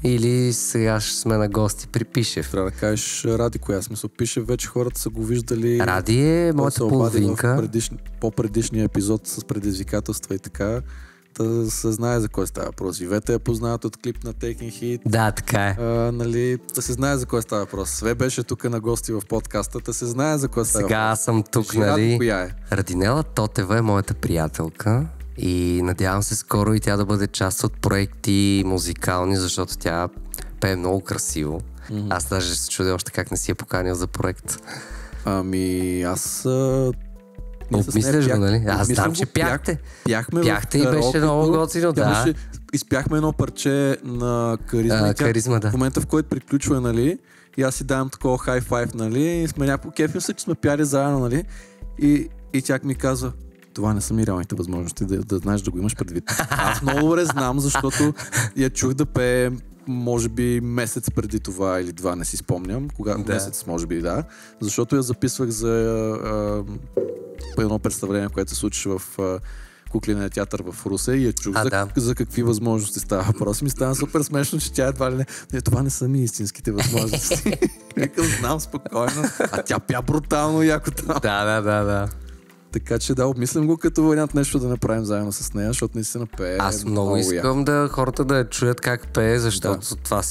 или сега ще сме на гости при Пишев. Трябва да кажеш Ради, коя смисъл. Пишев вече хората са го виждали. Ради е моята половинка. По-предишния епизод с предизвикателства и така. Да се знае за кой става въпрос. Ивета я познават от клип на Taking Hit. Да, така е. Да се знае за кой става въпрос. Све беше тук на гости в подкаста, да се знае за кой става въпрос. Сега аз съм тук, Ради, коя е? Радинела Тотева е моята приятелка и надявам се скоро и тя да бъде част от проекти музикални, защото тя пее много красиво. Аз даже се чудя още как не си я поканил за проект. Аз... Обмисляш го, нали? Аз знам, че пяхте. Пяхте и беше много готино, да. Изпяхме едно парче на Каризма. Каризма, да. В момента, в който приключва, нали, и аз си давам такова хай-файв, нали, и сме някакво кефим се, че сме пяли заедно, нали, и тя ми казва: това не са ми реалните възможности, да знаеш, да го имаш предвид. Аз много добре знам, защото я чух да пее може би месец преди това или два, не си спомням. Месец, може би, да. Защото я записвах за едно представление, което се случи в Кукления театър в Русе и я чух за какви възможности става въпрос. Ми стана супер смешно, че тя едва ли не... Това не са ми истинските възможности. Викам, знам спокойно. А тя пя брутално яко там. Да. Така че да, обмислям го като вариант нещо да направим заедно с нея, защото наистина пее. Аз много искам хората да чуят как пее, защото това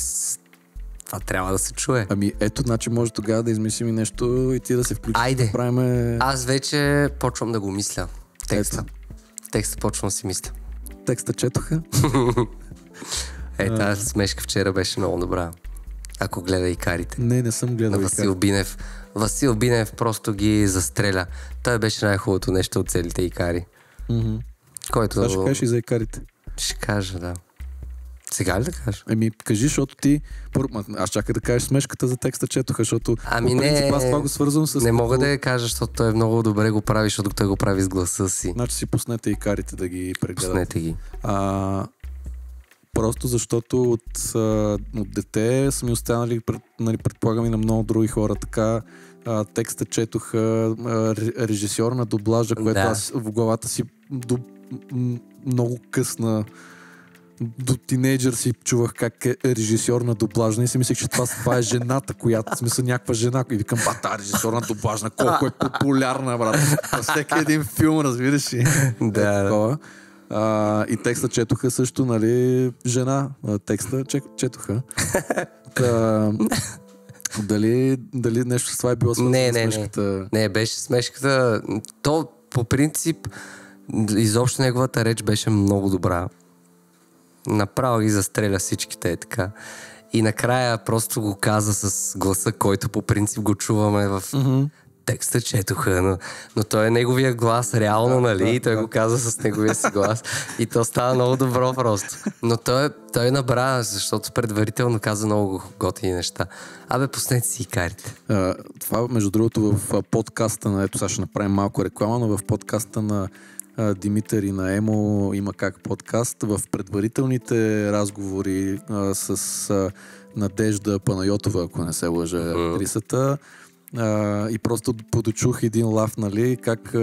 трябва да се чуе. Ето, значи може тогава да измислим и нещо и ти да се включиш. Айде. Да правим... Аз вече почвам да го мисля. Текста почвам да си мисля. Текста четоха? Тази смешка вчера беше много добра. Ако гледа Икарите. Не съм гледал Икарите. Васил Бинев просто ги застреля. Той беше най-хубавото нещо от целите Икари. Който... Ще кажеш и за Икарите. Ще кажа, да. Сега ли да кажа? Кажи, защото ти... Аз чакай да кажеш смешката за текста четоха, защото по принцип аз това го свързвам с... Не мога да я кажа, защото той много добре го прави, защото той го прави с гласа си. Значи си пуснете Икарите да ги прегледат. Пуснете ги. Просто защото от дете са ми останали, предполагам и на много други хора, така текста четоха режисьор на дублажа, което аз в главата си много късна до тинейджър си чувах как е режисьор на дублажна и си мислех, че това е жената, която смисъл някаква жена. И викам, режисьор на дублажна, колко е популярна, брат. На всеки един филм, разбираш ли? Да. И текста четоха също, нали, жена. Текста четоха. Дали нещо с това е било свързано с смешката? Не, беше смешката. То, по принцип, изобщо неговата реч беше много добра. Направо ги застреля всичките, така. И накрая просто го каза с гласа, който по принцип го чуваме в текста четоха, но той е неговия глас реално, нали? И той го каза с неговия си глас. И то става много добро просто. Но той набра, защото предварително каза много готини неща. Пуснете си Икарите. Това, между другото, в подкаста ето сега ще направим малко реклама, но в подкаста на Димитър и на Емо има как подкаст. В предварителните разговори с Надежда Панайотова, ако не се лъжа, актрисата, и просто подочух един лав, нали, как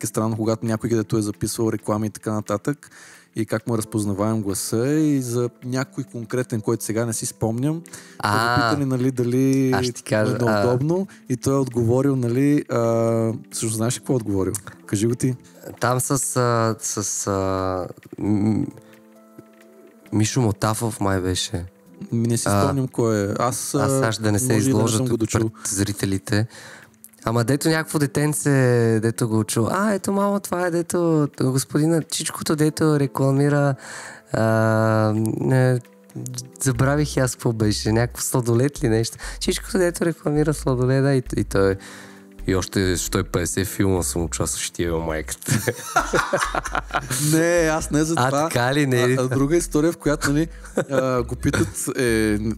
е странно, когато някой където е записвал реклами и така нататък, и как му разпознаваем гласа, и за някой конкретен, който сега не си спомням, питали, нали, дали е неудобно, и той е отговорил, нали, също знаеш какво е отговорил? Кажи го ти. Там с Мишо Мотафов май беше. Не си спомням кой е. Аз ще да не се изложа пред зрителите. Дето някакво детенце, дето го чу. Ето мамо, това е дето господина Чичкото, дето рекламира забравих аз какво беше, някакво сладолет ли нещо. Чичкото, дето рекламира сладоледа и той И още 150 филма съм участвал, ще е майката. Не, аз не за това. Така ли, не? Друга история, в която нали, го питат,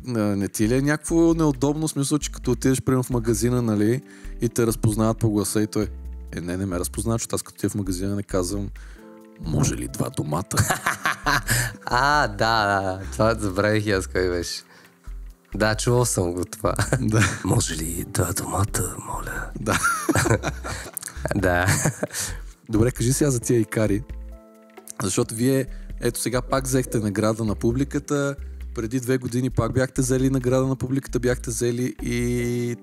не ти ли е някакво неудобно, смисъл, че като отидеш примерно в магазина, нали, и те разпознават по гласа и той, не ме разпознават, защото аз като отида в магазина не казвам, може ли 2 домата? Да. Това забравих и аз кой беше. Да, чувал съм го това. Да. Може ли 2 домата, моля? Да. Да. Добре, кажи сега за тия икари. Защото вие, ето сега пак взехте награда на публиката, преди 2 години пак бяхте взели награда на публиката, бяхте взели и...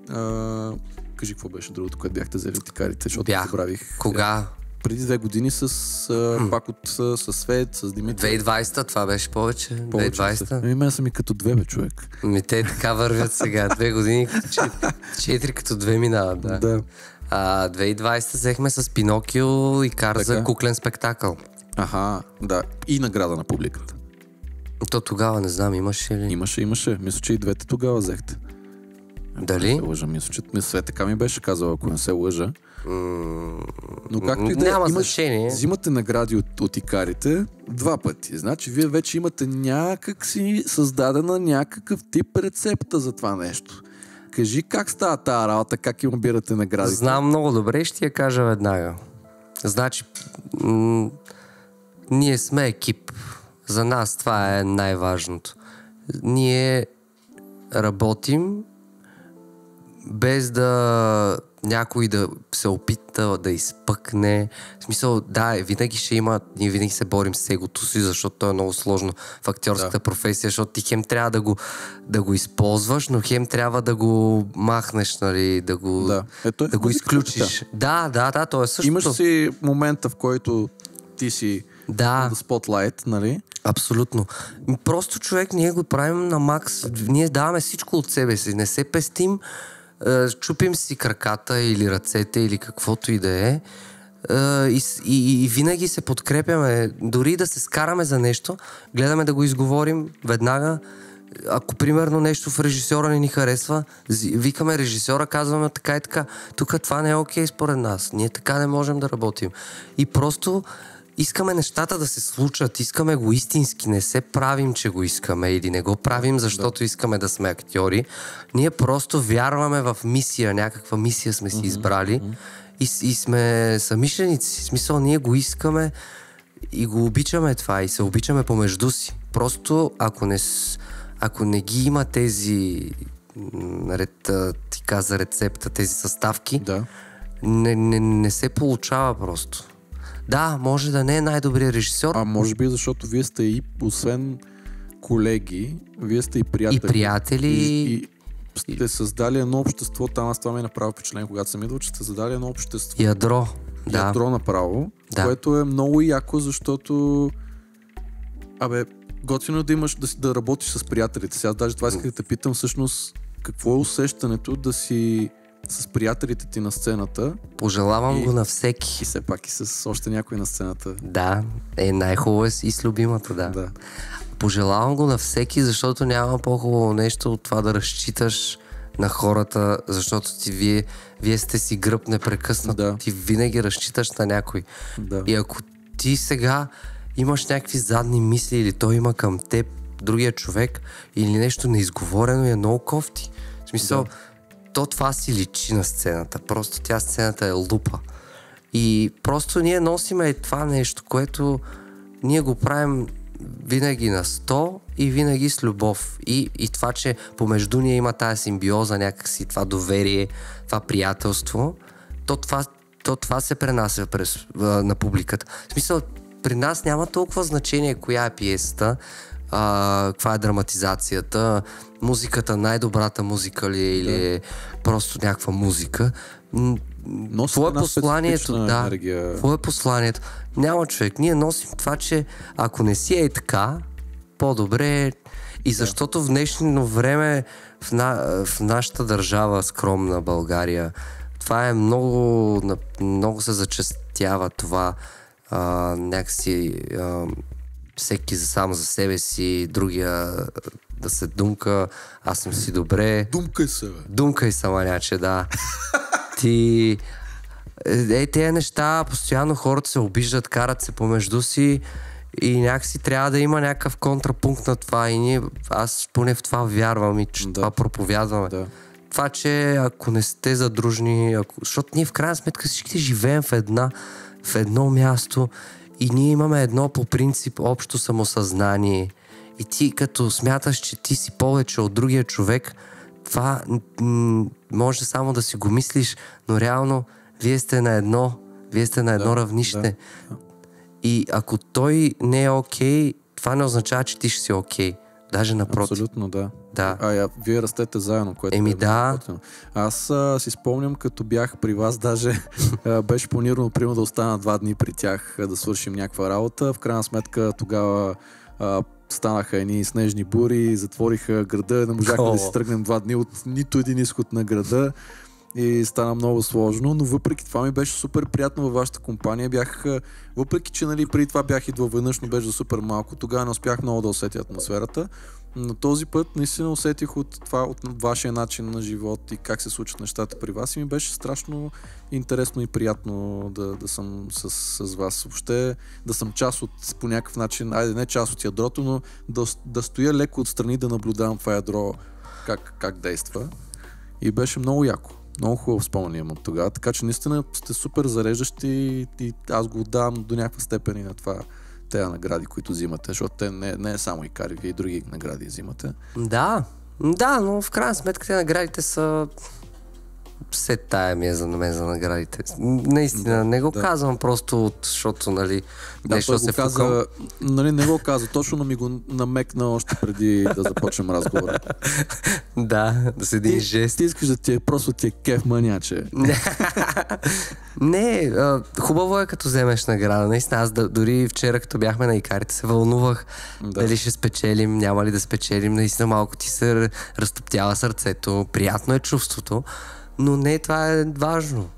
кажи какво беше другото, което бяхте взели от икарите, защото забравих. Кога? Преди 2 години пак с Свет, с Димитър. 2020-та, това беше повече. 2020-та. Мен съм и като 2, бе, човек. Те така вървят сега. 2 години, 4 като 2 минават, да. 2020-та взехме с Пинокио и Кар за куклен спектакъл. Аха, да. И награда на публиката. То тогава не знам, имаше ли? Имаше. Мисля, че и двете тогава взехте. Дали? Не се лъжа, мисля, че така ми беше казала, ако не се лъжа. Но както и да няма значение. Взимате награди от икарите 2 пъти. Значи вие вече имате някакси създадена някакъв тип рецепта за това нещо. Кажи как става тази работа, как им обирате наградите? Знам много добре, ще я кажа веднага. Значи, ние сме екип. За нас това е най-важното. Ние работим без да някой да се опита да изпъкне. В смисъл, да, винаги ще има, ние винаги се борим с егото си, защото то е много сложно в актьорската професия, защото ти хем трябва да го използваш, но хем трябва да го махнеш, нали, да го изключиш. Да, то е същото. Имаш си момента, в който ти си the spotlight, нали? Абсолютно. Просто човек, ние го правим на макс. Ние даваме всичко от себе си. Не се пестим, чупим си краката или ръцете или каквото и да е. И винаги се подкрепяме. Дори да се скараме за нещо, гледаме да го изговорим веднага. Ако примерно нещо в режисьора не ни харесва, викаме режисьора, казваме така и така. Тук това не е окей според нас. Ние така не можем да работим. И просто искаме нещата да се случат, искаме го истински, не се правим, че го искаме или не го правим, защото искаме да сме актьори. Ние просто вярваме в мисия, някаква мисия сме си избрали и сме съмишленици. В смисъл, ние го искаме и го обичаме това и се обичаме помежду си. Просто ако не ги има тези ти каза рецепта, тези съставки, не се получава просто. Да, може да не е най-добрият режисьор. Може би защото вие сте и, освен колеги, вие сте и приятели. И приятели. И сте създали едно общество, там аз това ми е направо впечатление, когато съм идвал, че сте създали едно общество. Ядро. Ядро направо, което е много яко, защото готино да имаш, да работиш с приятелите. Сега даже това исках да те питам всъщност какво е усещането да си с приятелите ти на сцената. Пожелавам го на всеки. И все пак и с още някой на сцената. Да, най-хубаво е и с любимата, да. Пожелавам го на всеки, защото няма по-хубаво нещо от това да разчиташ на хората, защото вие сте си гръб непрекъснато. Ти винаги разчиташ на някой. И ако ти сега имаш някакви задни мисли или той има към теб, другия човек, или нещо неизговорено, е много кофти. В смисъл, това си личи на сцената. Просто тя сцената е лупа. И просто ние носиме това нещо, което ние го правим винаги на 100 и винаги с любов. И това, че помежду ние има тая симбиоза, някакси това доверие, това приятелство, това се пренася на публиката. В смисъл, при нас няма толкова значение коя е пиесата, каква е драматизацията, музиката, най-добрата музика ли е или е просто някаква музика. Какво е посланието? Какво е посланието? Няма, човек. Ние носим това, че ако не си е така, по-добре. И защото в днешно време в нашата държава, скромна България, това е много се зачестява това някакси всеки сам за себе си, другия да се думка, аз съм си добре. Думкай се, бе. Думкай се, маняче, да. Тези неща, постоянно хората се обиждат, карат се помежду си и някакси трябва да има някакъв контрапункт на това и аз поне в това вярвам и че това проповядваме. Да. Това, че ако не сте задружни, защото ние в крайна сметка всичките живеем в едно място и ние имаме едно по принцип общо самосъзнание и ти като смяташ, че ти си повече от другия човек, това може само да си го мислиш, но реално вие сте на едно равнище. Да. И ако той не е окей, това не означава, че ти ще си окей. Даже напротив. Абсолютно, да. Да. Вие растете заедно, което да. Аз си спомням, като бях при вас, даже беше планирано, примерно, да остана 2 дни при тях, да свършим някаква работа. В крайна сметка тогава станаха едни снежни бури, затвориха града, не можахме да си тръгнем 2 дни от нито един изход на града. И стана много сложно, но въпреки това ми беше супер приятно във вашата компания. Въпреки че преди това бях идвал веднъж, но беше за супер малко, тогава не успях много да усетя атмосферата. Но този път наистина усетих от вашия начин на живот и как се случват нещата при вас и ми беше страшно интересно и приятно да съм с вас. Въобще да съм част от, по някакъв начин, не част от ядрото, но да стоя леко отстрани да наблюдавам това ядро как действа. И беше много яко. Много хубаво спомня имам от тогава, така че наистина сте супер зареждащи и аз го отдавам до някаква степен и на това тези награди, които взимате, защото те не е само Икари, вие и други награди взимате. Да, но в крайна сметка те наградите са все тая ми е за мен за наградите. Наистина, не го казвам просто защото, нещо се каза, не го каза, точно ми го намекна още преди да започнем разговора. Да с един жест. Ти искаш да просто ти е кеф маняче. Не, хубаво е като вземеш награда. Наистина, аз дори вчера, като бяхме на Икарите, се вълнувах дали ще спечелим, няма ли да спечелим. Наистина малко ти се разтоптява сърцето. Приятно е чувството. Но не, това е важно.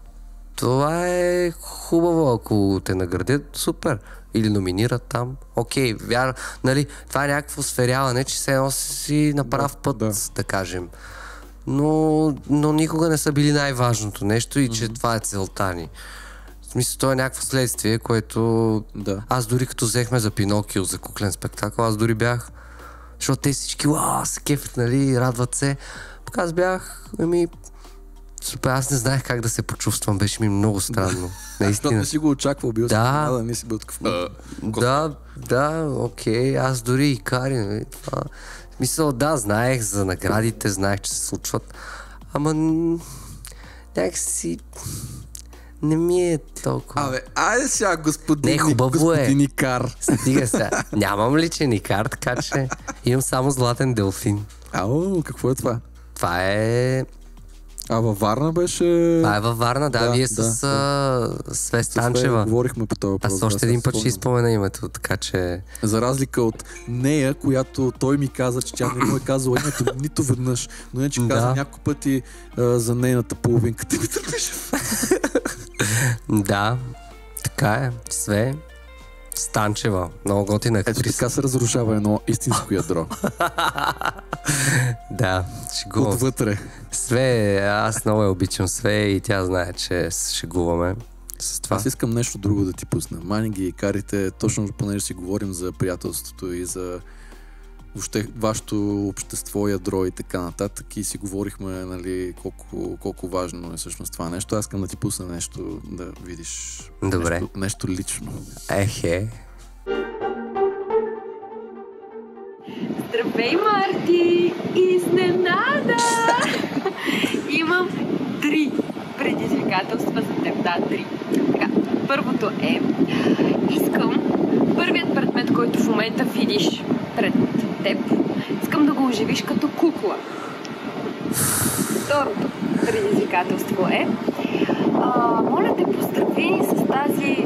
Това е хубаво, ако те наградят, супер. Или номинират там. Окей, вярно. Това е някакво сверяване, че се носи на прав път, да кажем. Но никога не са били най-важното нещо и че това е целта ни. В смисъл, това е някакво следствие, което... Да. Аз дори като взехме за Пинокио, за куклен спектакъл, аз дори бях... Защото те всички, се кефят, радват се. Пък аз бях, супер, аз не знаех как да се почувствам, беше ми много странно. Наистина. Не си го очаквал, бил да не си бил такъв. Окей, аз дори Икари, това... Мисля, знаех за наградите, знаех, че се случват, ама някакси не ми е толкова. Айде сега, господин Икар. Стига сега. Нямам личен Икар, така че имам само златен делфин. Какво е това? Това е... във Варна беше... Това е във Варна, вие с Све Станчева. Говорихме по този въпрос. Аз още един път ще изпомена името, така че... За разлика от нея, която той ми каза, че тя не му е казала името нито веднъж, но не, че каза няколко пъти за нейната половинка. Ти ми търпиш. Да, така е. Све Станчева. Много готина актриса. Ето така се разрушава едно истинско ядро. Да, шегувам. Отвътре. Све, аз много обичам Све и тя знае, че се шегуваме с това. Аз искам нещо друго да ти пусна. Мани ги Икарите, точно понеже си говорим за приятелството и за въобще вашето общество, ядро и така нататък и си говорихме, колко важно е всъщност това нещо. Аз искам да ти пусна нещо, да видиш. Добре. Нещо лично. Ехе. Здравей, Марти! Изненада! Имам 3 предизвикателства за теб. Да, 3. Така, първото е, искам първият предмет, който в момента видиш пред теб, искам да го оживиш като кукла. Второто предизвикателство е, моля те, поздрави ни с тази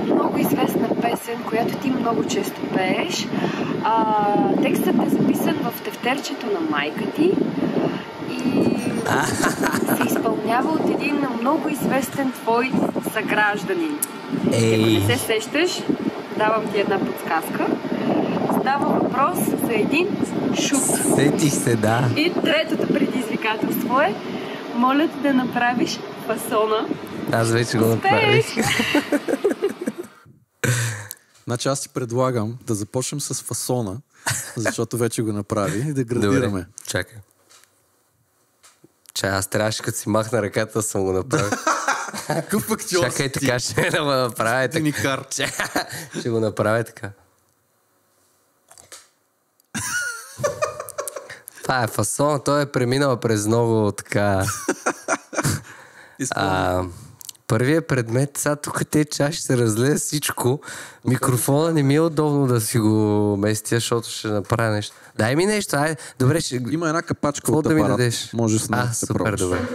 много известна песен, която ти много често пееш. Текстът е записан в тефтерчето на майка ти и се изпълнява от един много известен твой съгражданин. Ако не се сещаш, давам ти една подсказка. Става въпрос за един шут. Сетих се, да. И третото предизвикателство е, Моля те да направиш фасона. Аз вече го направих. Значи аз ти предлагам да започнем с фасона, защото вече го направи и да градираме. Добре, чакай. Аз трябваше като си махна ръката да съм го направил. Какъв актьор Чакай, така ще да го направя. Никар. Ще го направя така. Това е фасон, той е преминал през много така... Първият предмет, сега тук те чаши се разлея всичко. Микрофона не ми е удобно да си го местя, защото ще направя нещо. Дай ми нещо, айде. Добре, ще... Има една капачка Какво от да ми апарат. дадеш? Може с нея да се супер, пробваш. добре.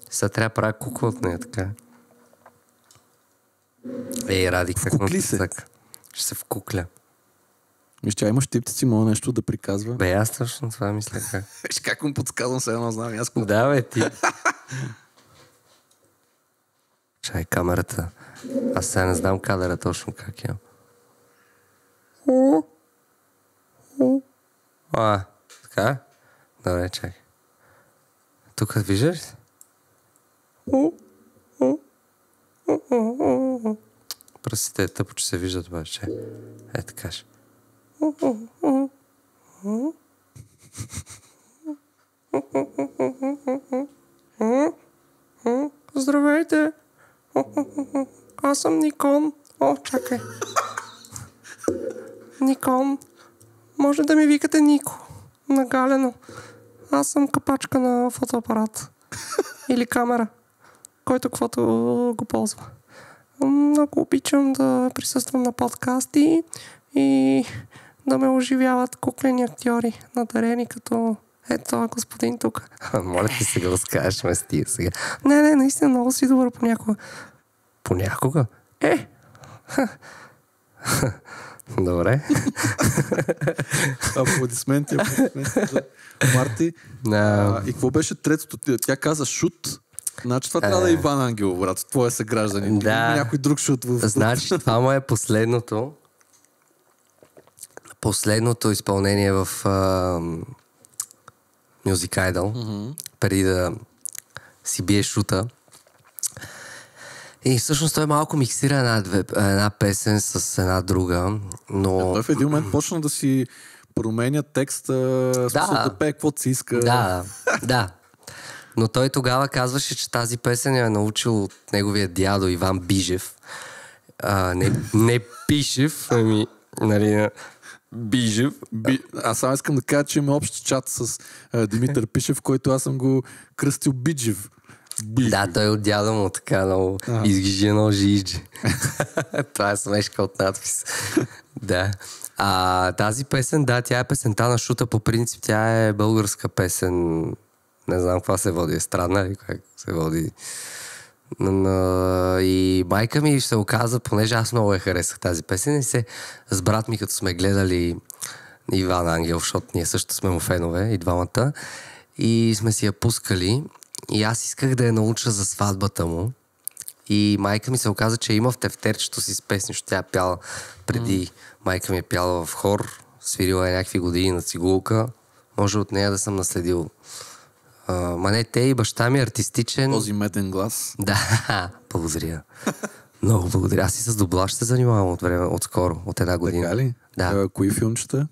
Сега трябва да правя кукла от нея, така. Ей, Ради, как Вкукли се. така? Ще се вкукля. Виж, тя има щипци, мога нещо да приказва. Бе, аз точно това мисля как. Виж как му подсказвам, се едно знам. Аз Да, бе, ти. Чай, камерата. Аз сега не знам кадъра точно как е. Така? Добре, чакай. Тук виждаш ли? Пръстите е тъпо, че се виждат обаче. Е, така ще. Здравейте! Аз съм Никон. Чакай. Никон. Може да ми викате Нико. Нагалено. Аз съм капачка на фотоапарат. Или камера. Който каквото го ползва. Много обичам да присъствам на подкасти и да ме оживяват куклени актьори, надарени като ето господин тук. Моля ти сега да скажеш, ме стига сега. Не, наистина много си добър понякога. Понякога? Добре. Аплодисменти за Марти. И какво беше третото? Тя каза шут. Значи това трябва да е Иван Ангелов, брат. Твоя съгражданин. Да. Някой друг шут. Значи това му е последното изпълнение в Music Idol, преди да си бие шута. И всъщност той малко миксира една песен с една друга, но... Той в един момент почна да си променя текста, да пее каквото си иска. Да. Но той тогава казваше, че тази песен я е научил от неговия дядо Иван Бижев. Не Пишев, нали... Бижев. Аз само искам да кажа, че има общ чат с Димитър Пишев, който аз съм го кръстил Биджев. Да, той от дядо му така много изгижи едно жиджи. Това е смешка от надпис. Да. Тази песен, да, тя е песента на шута. По принцип, тя е българска песен. Не знам каква се води. Странна ли? Как се води? И майка ми се оказа, понеже аз много я харесах тази песен, и с брат ми, като сме гледали Иван Ангел, защото ние също сме му фенове, и двамата, и сме си я пускали, и аз исках да я науча за сватбата му, и майка ми се оказа, че има в тефтерчето си с песни, защото тя пяла преди. Майка ми е пяла в хор, свирила е някакви години на цигулка, може от нея да съм наследил. Ма не, те и баща ми е артистичен. Този меден глас. Да, благодаря. Много благодаря. Аз и с дублаж се занимавам отскоро, от една година. Така ли? Да. Кои филмчета?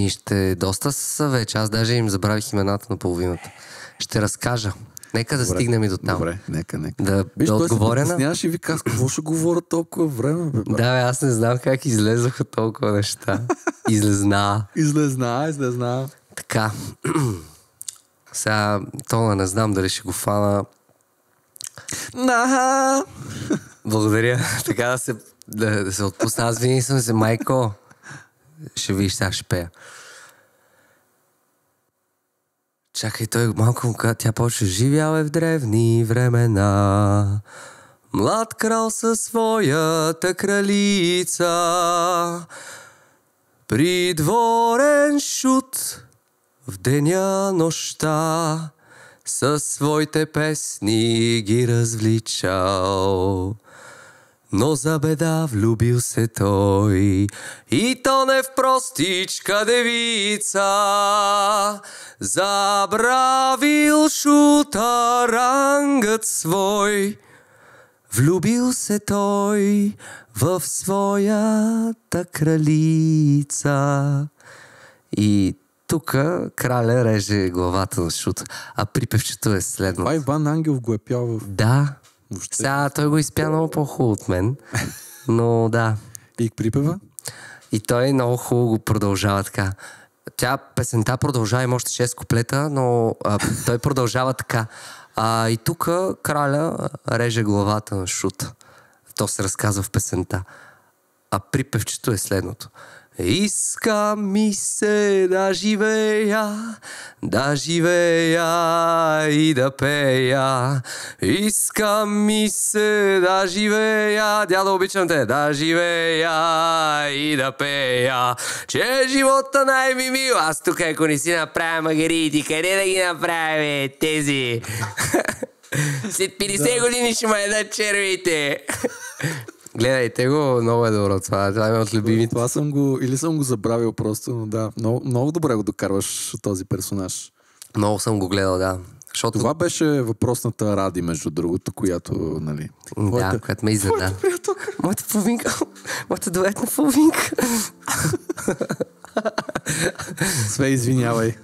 Ще доста са вече. Аз даже им забравих имената на половината. Ще разкажа. Нека да стигнем и до там. Добре, нека. Да отговоря на... Нямаш и ви казах, какво ще говоря толкова време? Бе, да, аз не знам как излезаха толкова неща. Излезна. Така. Сега, Тона, не знам дали ще го фана. Благодаря. Така да се отпусна. Аз винаги съм се, майко. Ще видиш, сега ще пея. Чакай, той малко му каза, тя почва. Живял е в древни времена, млад крал със своята кралица, придворен шут в деня нощта, със своите песни ги развличал. но за беда влюбил се той. И то не в простичка девица, забравил шутарангът свой. Влюбил се той в своята кралица. И тук краля реже главата на шута. А припевчето е следно. Това Иван Ангелов го е пял в... Да. Въобще. Сега той го изпя много по-хубаво от мен. Но да. И припева? И той много хубаво го продължава така. Песента продължава, има още 6 куплета, но той продължава така. И тук краля реже главата на шута. То се разказва в песента. А припевчето е следното. Иска ми се да живея и да пея. Иска ми се да живея, дядо обичам те, да живея и да пея. Че живота най-ми мил. Аз тук ако не си направя магарити, къде да ги направя тези? След 50 години ще ме дадат червите. Гледайте го, много е добро това. Това е от любимите. Това съм го, или съм го забравил просто, но да. Много добре го докарваш този персонаж. Много съм го гледал, да. Защото... Това беше въпросната Ради, между другото, която, нали... Да, която ме изненада. Моята половинка. Моята дуетна половинка. Све, извинявай.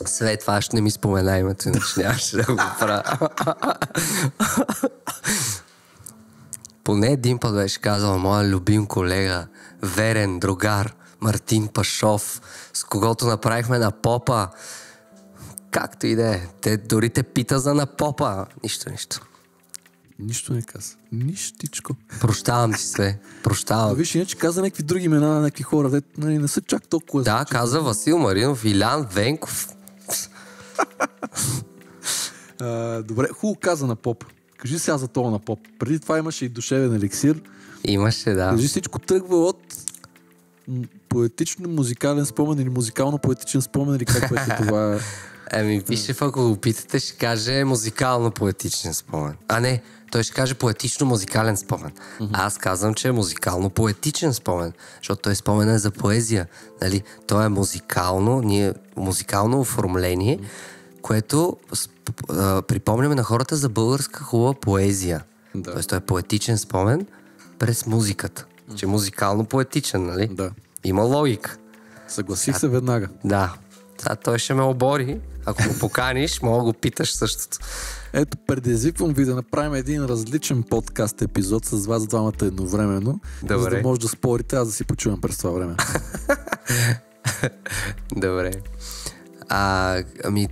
Све, това ще не ми спомена името, иначе нямаше да го правя. Поне един път беше казал моя любим колега, верен другар, Мартин Пашов, с когото направихме на попа. Както и да е. Те дори те пита за на попа. Нищо. Нищо не каза. Нищичко. Прощавам ти, Све. Прощавам. Виж, иначе каза някакви други имена на някакви хора, де не са чак толкова. Да, каза Васил Маринов, Илян Венков. Добре, хубаво каза на поп. Кажи сега за това на поп. Преди това имаше и душевен еликсир. Имаше, да. Кажи, всичко тръгва от поетично-музикален спомен или музикално-поетичен спомен, или как беше това? Пише, ако го питате, ще каже музикално-поетичен спомен. А не, той ще каже поетично-музикален спомен. Аз казвам, че е музикално-поетичен спомен, защото той спомен е за поезия. Нали? То е музикално оформление, което припомняме на хората за българска хубава поезия. Да. Тоест той е поетичен спомен през музиката. Че е музикално-поетичен, нали? Да. Има логика. Съгласих се веднага. Да. Той ще ме обори. Ако го поканиш, мога да го питаш същото. Ето, предизвиквам ви да направим един различен подкаст епизод с вас двамата едновременно. Добре. За да може да спорите, аз да си почувам през това време. Добре.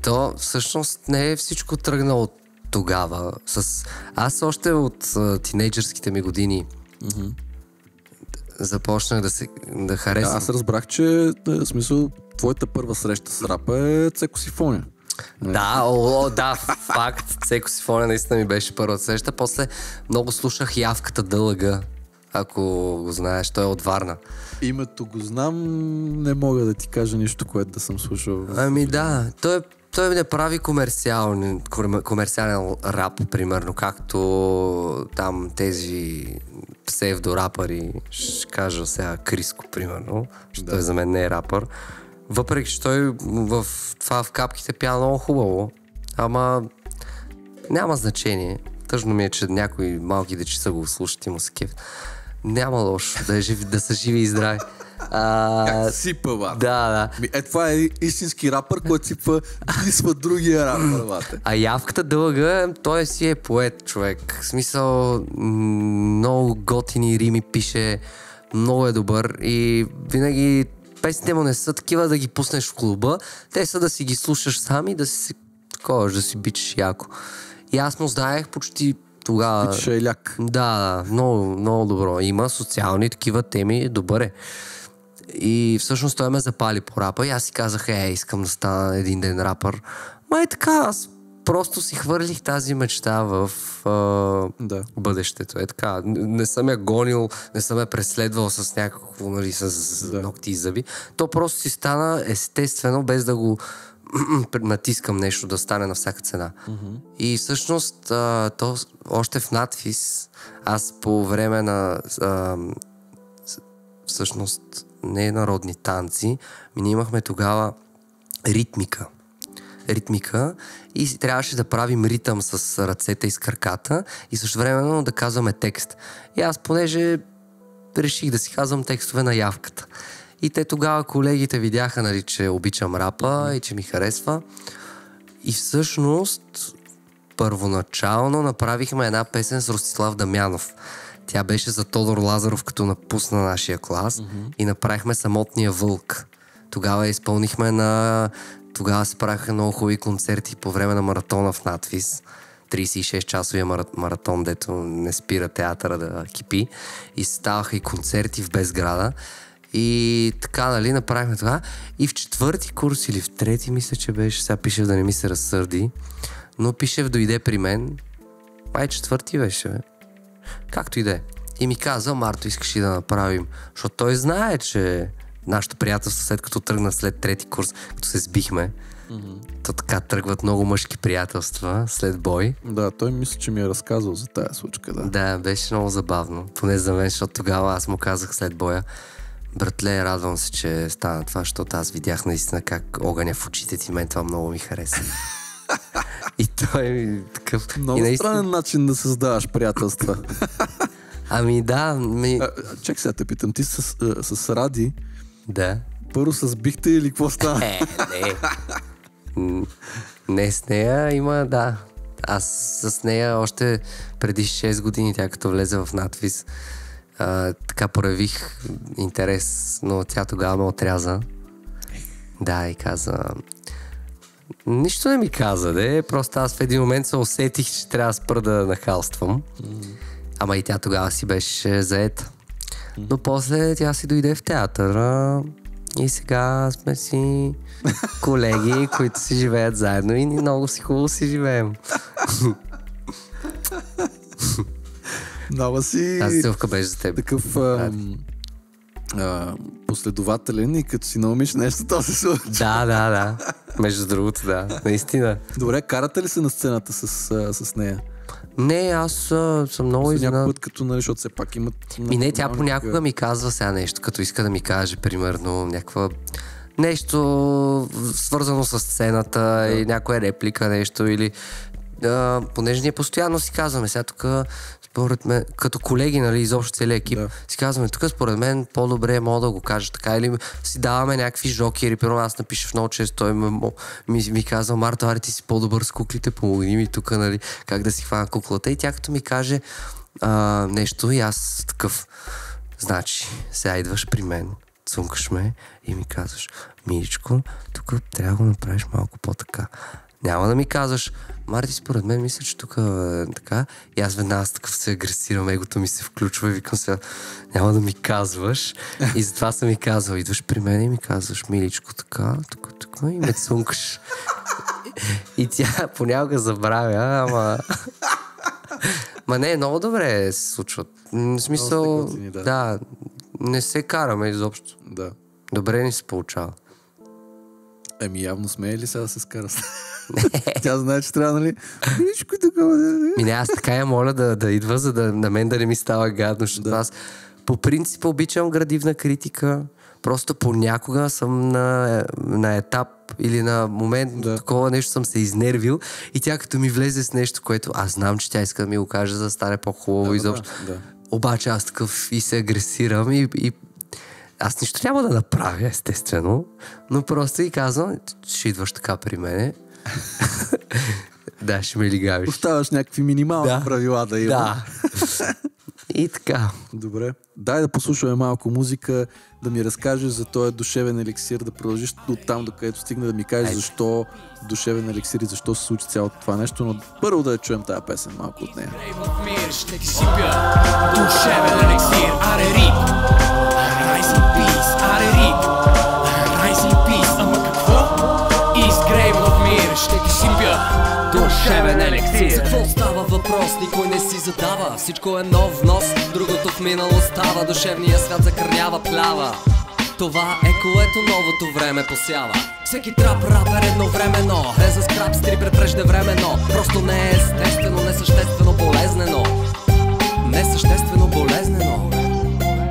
То всъщност не е всичко тръгнало тогава. Аз още от тинейджърските ми години започнах да харесвам. Аз разбрах, че в смисъл твоята първа среща с рапа е Цекосифония. Да, факт. Цекосифония наистина ми беше първа среща. После много слушах Явката ДЛГ, ако го знаеш. Той е от Варна. Името го знам, не мога да ти кажа нищо, което да съм слушал. Да, той не прави комерциален рап, примерно, както там тези псевдорапъри, ще кажа сега Криско, примерно, защото той за мен не е рапър. Въпреки, че той в капките пя много хубаво, ама няма значение. Тъжно ми е, че някои малки дечица го слушат и му се кеф. Няма лошо да са живи и здрави. Как сипа, бате? Да. Това е истински рапър, който сипа другия рапър, бате. А Явката дълга, той си е поет, човек. В смисъл, много готини рими пише, много е добър и винаги песните му не са такива да ги пуснеш в клуба, те са да си ги слушаш сам и да си бичеш яко. И аз му знаех почти тогава. Бичеш еляк. Да, много, много добро. Има социални такива теми, добър е. И всъщност той ме запали по рапа и аз си казах, искам да стана един ден рапър. Май така, аз просто си хвърлих тази мечта в бъдещето. Така, не съм я гонил, не съм я преследвал с някакво, с ногти и зъби. То просто си стана естествено, без да го натискам нещо да стане на всяка цена. И всъщност то още в надпис аз по време на всъщност не народни танци, ние имахме тогава ритмика и трябваше да правим ритъм с ръцете и с краката и също времено да казваме текст. И аз понеже реших да си казвам текстове на явката. И те тогава колегите видяха, нали, че обичам рапа и че ми харесва. И всъщност първоначално направихме една песен с Ростислав Дамянов. Тя беше за Тодор Лазаров, като напусна нашия клас и направихме Самотния вълк. Тогава изпълнихме Тогава се правиха много хубави концерти по време на маратона в надвис. 36-часовия маратон, дето не спира театъра да кипи. И ставаха и концерти в Безграда. И така, нали, направихме това. И в 4-ти курс или в 3-ти, мисля, че беше, сега пише да не ми се разсърди, но Пишев дойде при мен. 4-ти беше, бе. Както и да е. И ми каза: Марто, искаш ли да направим? Защото той знае, че нашето приятелство, след като тръгна след 3-ти курс, като се сбихме, то така тръгват много мъжки приятелства след бой. Да, той мисля, че ми е разказал за тая случка, да. Да, беше много забавно. Поне за мен, защото тогава аз му казах след боя: братле, радвам се, че стана това, защото аз видях наистина как огъня в очите ти, мен това много ми хареса. И той такъв... Много странен начин да създаваш приятелства. Ами да... Чек сега те питам, ти с Ради... Да. Първо с бихте или какво стана? Не. Не с нея има, да. Аз с нея още преди 6 години, тя като влезе в надвис, така проявих интерес, но тя тогава ме отряза. Да, и каза... Нищо не ми каза, де. Просто аз в един момент се усетих, че трябва да спра да нахалствам. Ама и тя тогава си беше заета. Но после тя си дойде в театъра и сега сме си колеги, които си живеят заедно и много си хубаво си живеем. Много си... Тази целка беше за теб. Такъв последователен и като си наумиш нещо, то се случва. Да. Между другото, да. Наистина. Добре, карате ли се на сцената с нея? Не, аз съм много изненад. Някой път, като, нали, защото все пак имат... И не, тя понякога ми казва сега нещо, като иска да ми каже, примерно, някаква... нещо свързано с сцената и някоя реплика, нещо или... понеже ние постоянно си казваме, сега тук, според мен, като колеги, нали, изобщо целият екип, си казваме, тук според мен по-добре мога да го кажа така, или си даваме някакви жокери, примерно аз напишем много често, той ми казва: Марто, аре, ти си по-добър с куклите, помогни ми тук, нали, как да си хвана куклата. И тя като ми каже нещо и аз такъв: значи, сега идваш при мен, цункаш ме и ми казваш: Миличко, тук трябва да го направиш малко по-така. Няма да ми казваш: Марти, според мен мисля, че тук е така. И аз веднага такъв се агресирам, егото ми се включва и викам сега: няма да ми казваш. И затова съм ми казвал: идваш при мен и ми казваш: Миличко, така, тук и ме цункаш. И тя понякога забравя, ама не, много добре се случват. В смисъл, готини, да, не се караме изобщо. Да. Добре ни се получава. Еми, явно смее ли сега да се скара? Тя знае, че трябва, нали? Миличко, такова. Не, аз така я моля да идва, за да на мен да не ми става гадно, защото аз по принцип обичам градивна критика. Просто понякога съм на етап или на момент такова нещо съм се изнервил и тя като ми влезе с нещо, което аз знам, че тя иска да ми го каже, за да стане по-хубаво изобщо. Да. Обаче аз такъв и се агресирам и аз нищо няма да направя, естествено, но просто и казвам: ще идваш така при мене. Да, ще ме лигавиш. Оставаш някакви минимални правила да има. Да. И така. Добре. Дай да послушаме малко музика, да ми разкажеш за този душевен еликсир, да продължиш от там, докъдето стигна, да ми кажеш защо душевен еликсир и защо се случи цялото това нещо, но първо да я чуем тази песен малко от нея. Душевен еликсир, аре рип. Rising peace, аре рип. Rising peace, ама какво? Изгрей в мир, ще ти сипя душевен еликсир. За какво става въпрос, никой не си задава. Всичко е нов внос, другото в минало става. Душевният свят закърнява плява. Това е което новото време посява. Всеки трап рапер едновременно е за скрап стрипер преждевременно. Просто не е естествено, несъществено болезнено. Несъществено болезнено.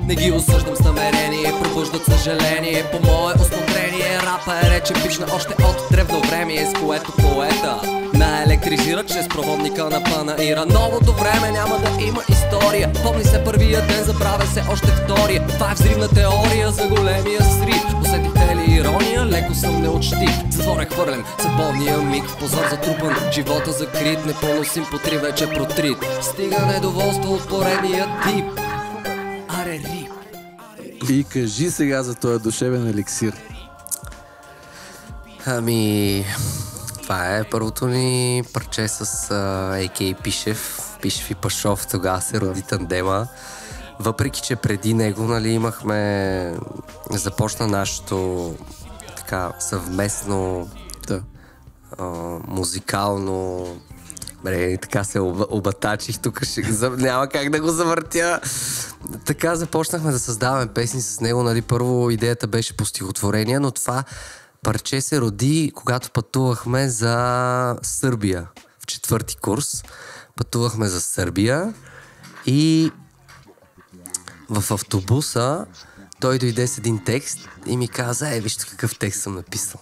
Не ги осъждам с намерение, пробуждат съжаление. По мое усмотрение рапа е рече пична още от древно време, с което поета наелектризира чрез проводника на панаира. Новото време няма да има история. Помни се първия ден, забравя се още втория. Това е взривна теория за големия срив. Усетихте ли ирония? Леко съм неучтив. Затвор е хвърлен, съдбовния миг в позор затрупан. Живота закрит, непоносим по три вече протрит. Стига недоволство от поредния тип. Аре рип. И кажи сега за този душевен еликсир. Ами, това е първото ни парче с А.К. Пишев. Пишев и Пашов, тогава се роди тандема. Въпреки, че преди него, нали, имахме... Започна нашето така съвместно музикално... Бре, така се обатачих, тук няма как да го завъртя. Така започнахме да създаваме песни с него, нали, първо идеята беше по стихотворение, но това парче се роди, когато пътувахме за Сърбия в 4-ти курс. Пътувахме за Сърбия и в автобуса той дойде с един текст и ми каза: вижте какъв текст съм написал.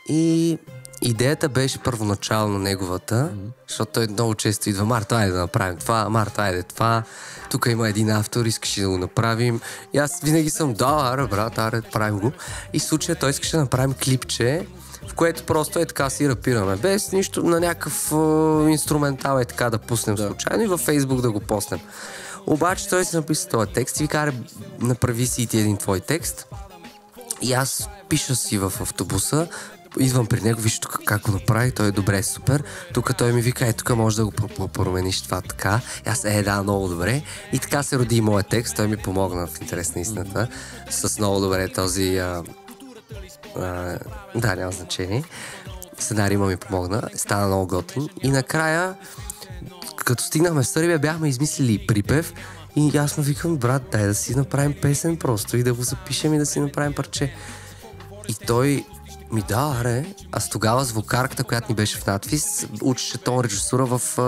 И идеята беше първоначално неговата, защото той много често идва: Марто, айде да направим това, Марто, айде това. Тук има един автор, искаше да го направим. И аз винаги съм: да, аре, брат, аре, правим го. И в случая той искаше да направим клипче, в което просто е така си рапираме, без нищо, на някакъв инструментал е така да пуснем случайно и във Фейсбук да го поснем. Обаче той си написа този текст и ви кара: направи си и ти един твой текст. И аз пиша си в автобуса, идвам при него, виж тук как го направи, той е добре, супер. Тук той ми вика: тук може да го промениш това така. И аз: да, много добре. И така се роди и моят текст, той ми помогна в интерес на истината. С много добре този... да, няма значение. Сценариума ми помогна, стана много готин. И накрая, като стигнахме в Сърбия, бяхме измислили припев. И аз му викам: брат, дай да си направим песен просто и да го запишем и да си направим парче. И той ми: да, аре. Аз тогава звукарката, която ни беше в надпис, учеше тон режисура в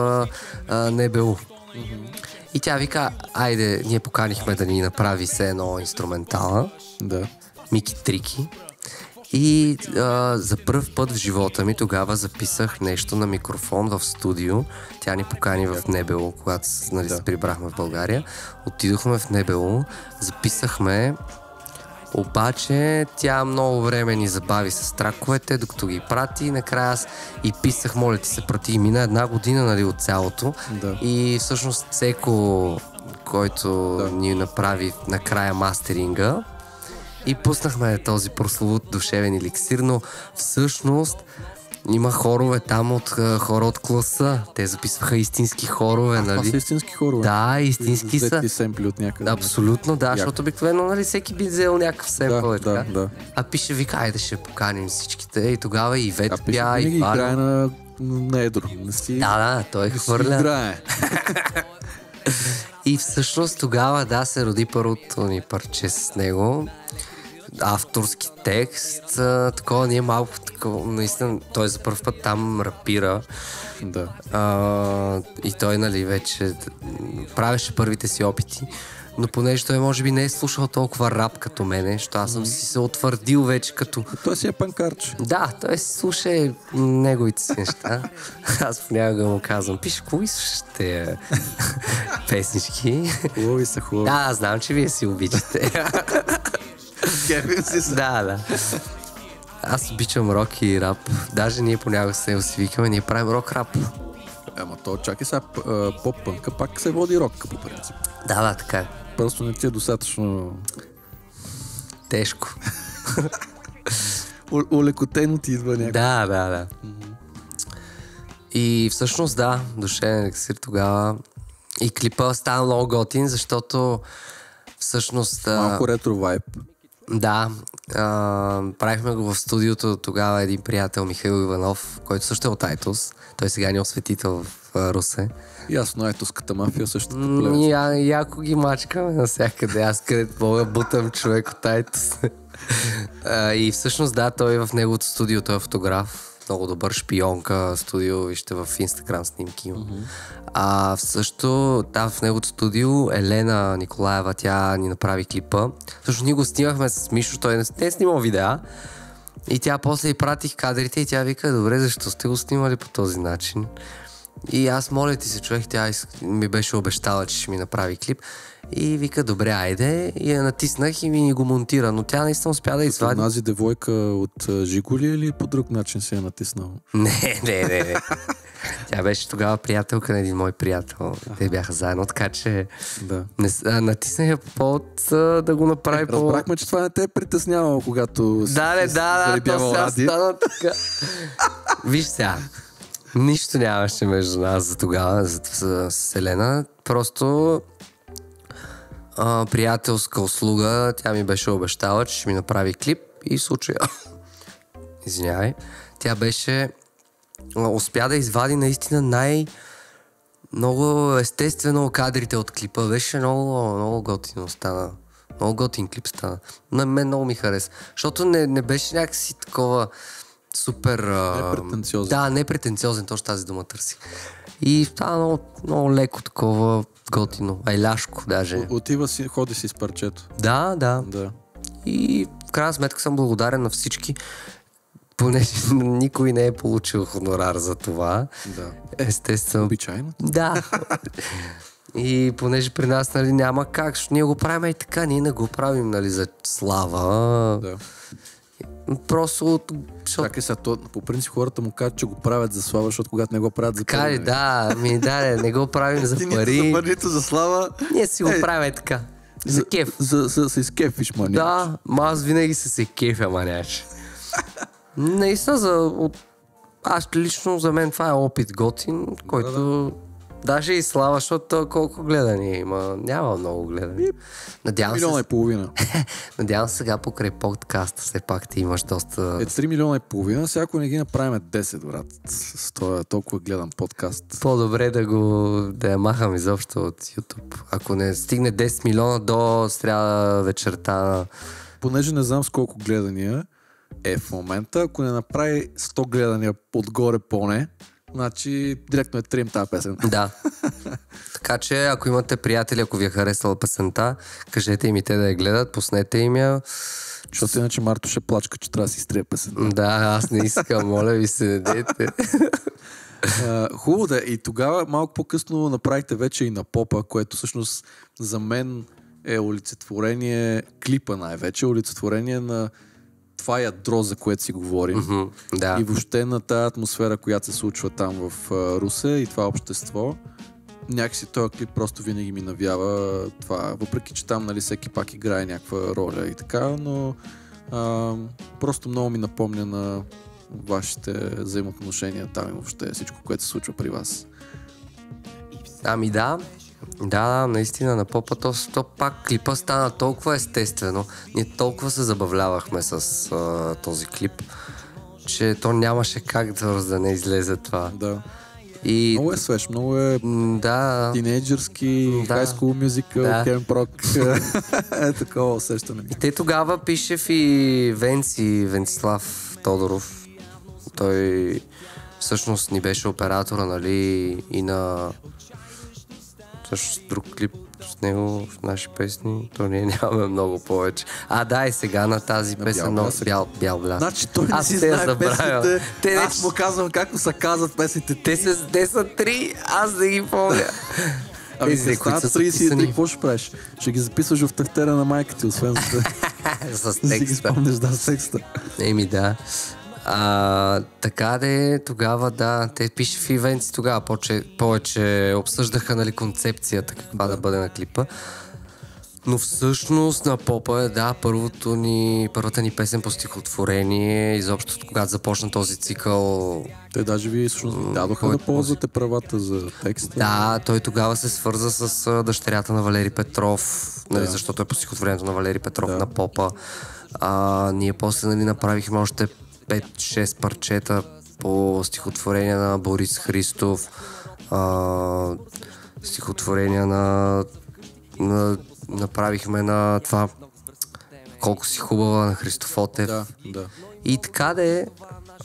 НБУ. И тя вика: айде, ние поканихме да ни направи се едно инструментала. Да. Мики Трики. И за пръв път в живота ми тогава записах нещо на микрофон в студио. Тя ни покани в НБУ, когато се прибрахме в България. Отидохме в НБУ, записахме. Обаче тя много време ни забави с траковете, докато ги прати. Накрая аз и писах: моля ти се, прати. И мина 1 година, нали, от цялото. Да. И всъщност Цеко, който ни направи накрая мастеринга, и пуснахме този прословут душевен еликсир, но всъщност има хорове там от хора от класа. Те записваха истински хорове, нали? Това са истински хорове? Да, истински са. Взети семпли от някъде. Абсолютно, да, защото обикновено, нали, всеки би взел някакъв семпъл. Да. А пише: вика, айде ще поканим всичките. И тогава и Вет пя, и Варо. Играе на едро. Да, той е хвърля. И всъщност тогава, се роди първото ни парче с него. Авторски текст, такова ние малко такова, наистина, той за първ път там рапира. Да. И той, нали, вече правеше първите си опити, но понеже той може би не е слушал толкова рап като мене, защото аз съм си се утвърдил вече като... Той си е панкарч. Да, той си слуша неговите си неща. Аз понякога му казвам: пиш, кои слушате песнички? Хубави са, хубави. Да, знам, че вие си обичате. Да. Аз обичам рок и рап. Даже ние понякога се усвикаме, ние правим рок-рап. Ама то чакай сега, поп-пънка пак се води рок по принцип. Да, така е. Просто не ти е достатъчно... Тежко. Олекотено ти идва някакво. Да. И всъщност душевен еликсир тогава. И клипа стана много готин, защото всъщност... Малко ретро вайб. Да, правихме го в студиото тогава един приятел, Михаил Иванов, който също е от Айтос. Той сега ни е осветител в Русе. Ясно, айтоската мафия също така. Яко ги мачкаме навсякъде. Аз където мога бутам човек от Айтос. И всъщност да, той в неговото студио, той е фотограф. Много добър шпионка студио, вижте в Инстаграм снимки имам. Също да, в неговото студио Елена Николаева, тя ни направи клипа. Също ние го снимахме с Мишо, той не е снимал видеа. И тя после и пратих кадрите и тя вика, добре, защо сте го снимали по този начин? И аз моля ти се, човек, тя ми беше обещала, че ще ми направи клип. И вика, добре, айде. И я натиснах и ми го монтира. Но тя наистина успя да извади. Тази девойка от Жигули или по друг начин си я натиснал? Не. Тя беше тогава приятелка на един мой приятел. Те бяха заедно, така че натиснах я по повод да го направи по... Разбрахме, че това не те е притеснявало, когато да, то сега стана така. Виж сега, нищо нямаше между нас за тогава, с Елена. Просто приятелска услуга. Тя ми беше обещала, че ще ми направи клип и в случая... Извинявай. Тя беше... Успя да извади наистина много естествено кадрите от клипа. Беше много готино стана. Много готин клип стана. На мен много ми хареса. Защото не беше някакси такова супер... Непретенциозен. Да, непретенциозен, точно тази дума търси. И стана много леко такова готино. Айляшко даже. Отива си, ходи си с парчето. Да. И в крайна сметка съм благодарен на всички, понеже никой не е получил хонорар за това. Да. Естествено. Обичайно? Да. И понеже при нас, нали, няма как, защото ние го правим и така, ние не го правим, нали, за слава. Да. Просто... Чакай сега, по принцип хората му казват, че го правят за слава, защото когато не го правят за пари. Не го правим за пари. Нито за слава. Ние си го правим така. За кеф. За се изкефиш, маняч. Да, аз винаги се кефя, маняч. Наистина, аз лично за мен това е опит готин, който даже и слава, защото колко гледания има. Няма много гледания. Милиона и половина. Надявам се сега покрай подкаста, все пак ти имаш доста... 3 милиона и половина, сега ако не ги направим 10, брат, с това толкова гледан подкаст. По-добре да я махам изобщо от YouTube. Ако не стигне 10 милиона до сряда вечерта... Понеже не знам с колко гледания в момента, ако не направи 100 гледания отгоре поне, значи директно е трим тази песен. Да. Така че, ако имате приятели, ако ви е харесала песента, кажете им и те да я гледат, пуснете им я. Защото иначе Марто ще плачка, че трябва да си изтрия песента. Да, аз не искам, моля ви се, не дейте. Хубаво да. И тогава малко по-късно направихте вече и на попа, което всъщност за мен е олицетворение, клипа най-вече, олицетворение на това ядро, за което си говорим. Да. И въобще на тази атмосфера, която се случва там в Русе и това общество. Някакси този клип просто винаги ми навява това, въпреки че там, нали, всеки пак играе някаква роля и така, но просто много ми напомня на вашите взаимоотношения там и въобще всичко, което се случва при вас. Ами да, наистина на попа, то пак клипа стана толкова естествено. Ние толкова се забавлявахме с този клип, че то нямаше как да не излезе това. Да. И... Много е свеж, много е тинейджърски, high school musical, camp rock. Е такова усещане. И те тогава пише и Венцислав Тодоров. Той всъщност ни беше оператора, нали, и на също друг клип с него в наши песни. То ние нямаме много повече. Да, и сега на тази песен бял блясък. Значи той не си знае песните. Аз му казвам как се казват песните. Те са три, аз да ги помня. Ами се станат 33, какво ще правиш? Ще ги записваш в тефтера на майка ти, освен с да си ги спомнеш, с текста. Еми да. Така тогава те пише в ивенти тогава повече обсъждаха, нали, концепцията каква да бъде на клипа. Но всъщност на попа първата ни песен по стихотворение, изобщо когато започна този цикъл. Те даже ви всъщност дадоха да ползвате правата за текста. Да, той тогава се свърза с дъщерята на Валери Петров, нали, защото е по стихотворението на Валери Петров на попа. Ние после, нали, направихме още 5-6 парчета по стихотворения на Борис Христов, стихотворения направихме на това, Колко си хубава на Христофотев. Да. И така де,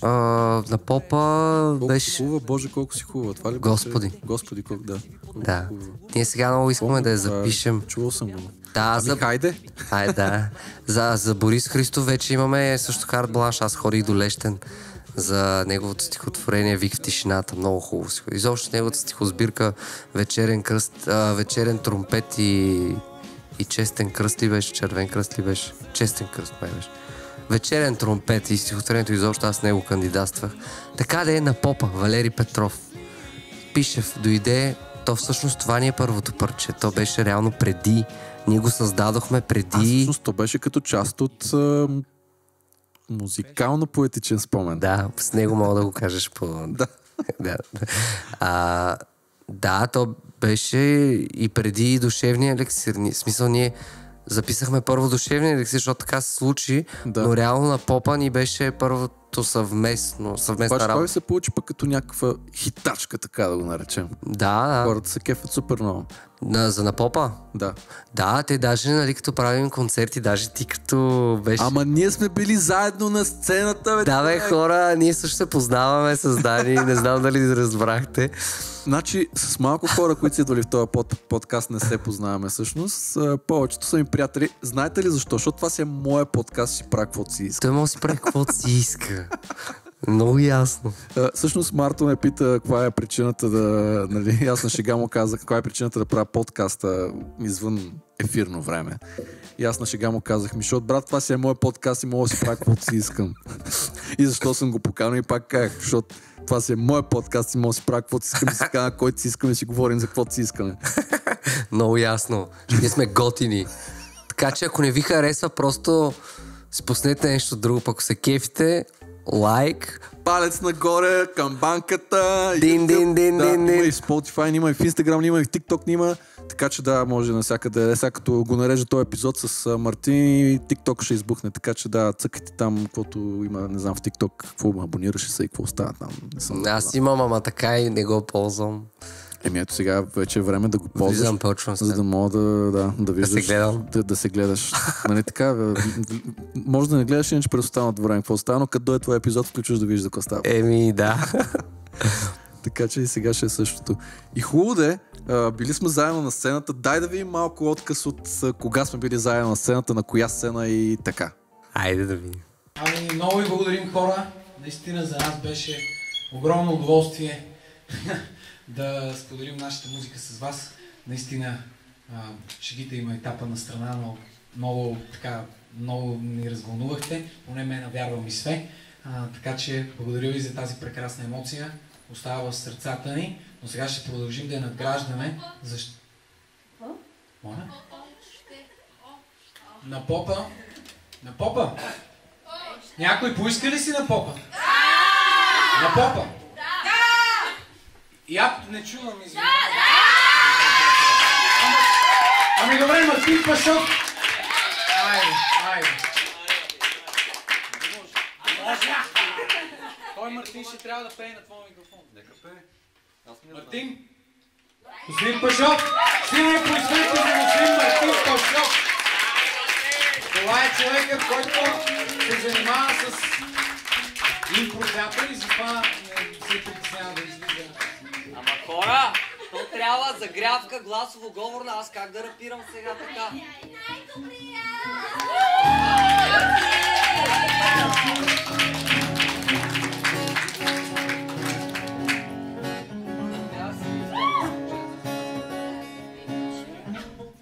на попа Колко беше... си хубава, Боже, колко си хубава. Това ли беше? Господи. Господи, колко, да. Колко Да. хубава. Ние сега много искаме Помня, да я това е- запишем. Чувал съм го. Да, Хайде. Да. За Борис Христов вече имаме също карт бланш. Аз ходих до Лещен за неговото стихотворение Вик в тишината. Много хубаво. Изобщо неговата стихосбирка Вечерен кръст, Вечерен тромпет и Честен кръст ли беше? Червен кръст ли беше? Честен кръст май беше. Вечерен тромпет и стихотворението изобщо аз него кандидатствах. Така да е на попа, Валери Петров. Пишев, дойде, то всъщност това ни е първото парче. То беше реално преди. Ние го създадохме преди... Всъщност то беше като част от музикално-поетичен спомен. Да, с него мога да го кажеш по... Да. Да, то беше и преди душевния елексир. В смисъл, ние записахме първо душевния елексир, защото така се случи, но реално на попа ни беше първото съвместна Това работа. се получи пък като някаква хитачка, така да го наречем. Да. Хората се кефят супер много. За на попа? Да. Да, те даже, нали, като правим концерти, даже ти като беше... Ама ние сме били заедно на сцената, бе. Да, бе, хора, ние също се познаваме с Дани, не знам дали разбрахте. Значи, с малко хора, които са идвали в този подкаст, не се познаваме всъщност. Повечето са ми приятели. Знаете ли защо? Защото това си е моя подкаст, си правя каквото си иска. Той може да си прави каквото си иска. Много ясно. Всъщност Марто ме пита каква е причината да... Нали, аз на шега му казах каква е причината да правя подкаста извън ефирно време. И аз на шега му казах, защото брат, това си е моят подкаст и мога да си правя каквото си искам. И защо съм го поканил и пак казах, защото това си е моят подкаст и мога да си правя каквото си искам и си кажа, който си искаме и си говорим за каквото си искаме. Много ясно. Ние сме готини. Така че ако не ви харесва, просто спуснете нещо друго. Ако се кефите, лайк. Палец нагоре, камбанката. Дин. Има и в Spotify, има и в Instagram, има и в TikTok, има. Така че да, може навсякъде. Сега като го нарежа този епизод с Мартин, TikTok ще избухне. Така че да, цъкайте там, каквото има, не знам в TikTok, какво абонираше се и какво става там. Аз имам, ама така и не го ползвам. Ето сега вече е време да го ползваш. Влизам точно за да мога да виждаш. се гледам. Да се гледаш. Нали така? Може да не гледаш иначе през останалото време какво става, но като дойде твой епизод, включваш да виждаш какво става. Да. Така че и сега ще е същото. И хубаво де, били сме заедно на сцената. Дай да видим малко отказ от кога сме били заедно на сцената, на коя сцена и така. Айде да видим. Ами, много ви благодарим, хора. Наистина за нас беше огромно удоволствие да споделим нашата музика с вас. Наистина шегите има етапа на страна, но много ни развълнувахте. Поне мен, вярвам и све. Така че благодаря ви за тази прекрасна емоция. Остава в сърцата ни, но сега ще продължим да я надграждаме. Защо? Моля? На попа? На попа? Някой поиска ли си на попа? На попа? Не чувам, извинявам. Ами добре, Мартин Пашов. Айде. Той Мартин ще трябва да пее на твоя микрофон. Нека пее. Мартин? Господин Пашов! Силни аплодисменти за господин Мартин Пашов! Това е човекът, който се занимава с импро-театър и затова не се притеснява да излиза. Ама хора, то трябва загрявка, гласово говорна, аз как да рапирам сега така?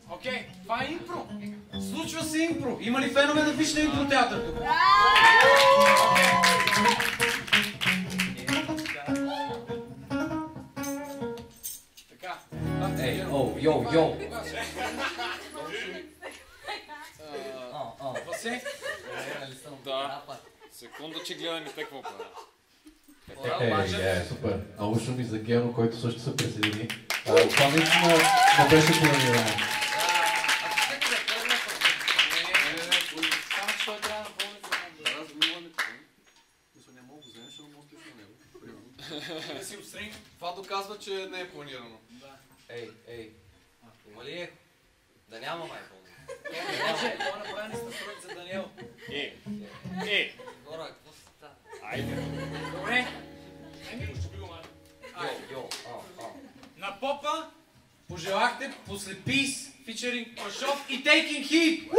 Окей, това е импро. Случва се импро. Има ли фенове да пише на импро-театър тук? Така. Ей, йоу. Васе? Да. Секунда, че гледам и те какво правят. Супер. Много шуми за Гено, който също се присъедини. Това наистина не беше планирано. Това доказва, че не е планирано. Ей, има ли ехо? Да няма май Това направени с настройки за Даниел. Хора, какво става? Айде. Добре. На попа пожелахте после Peace, featuring Пашов и Taking Heat.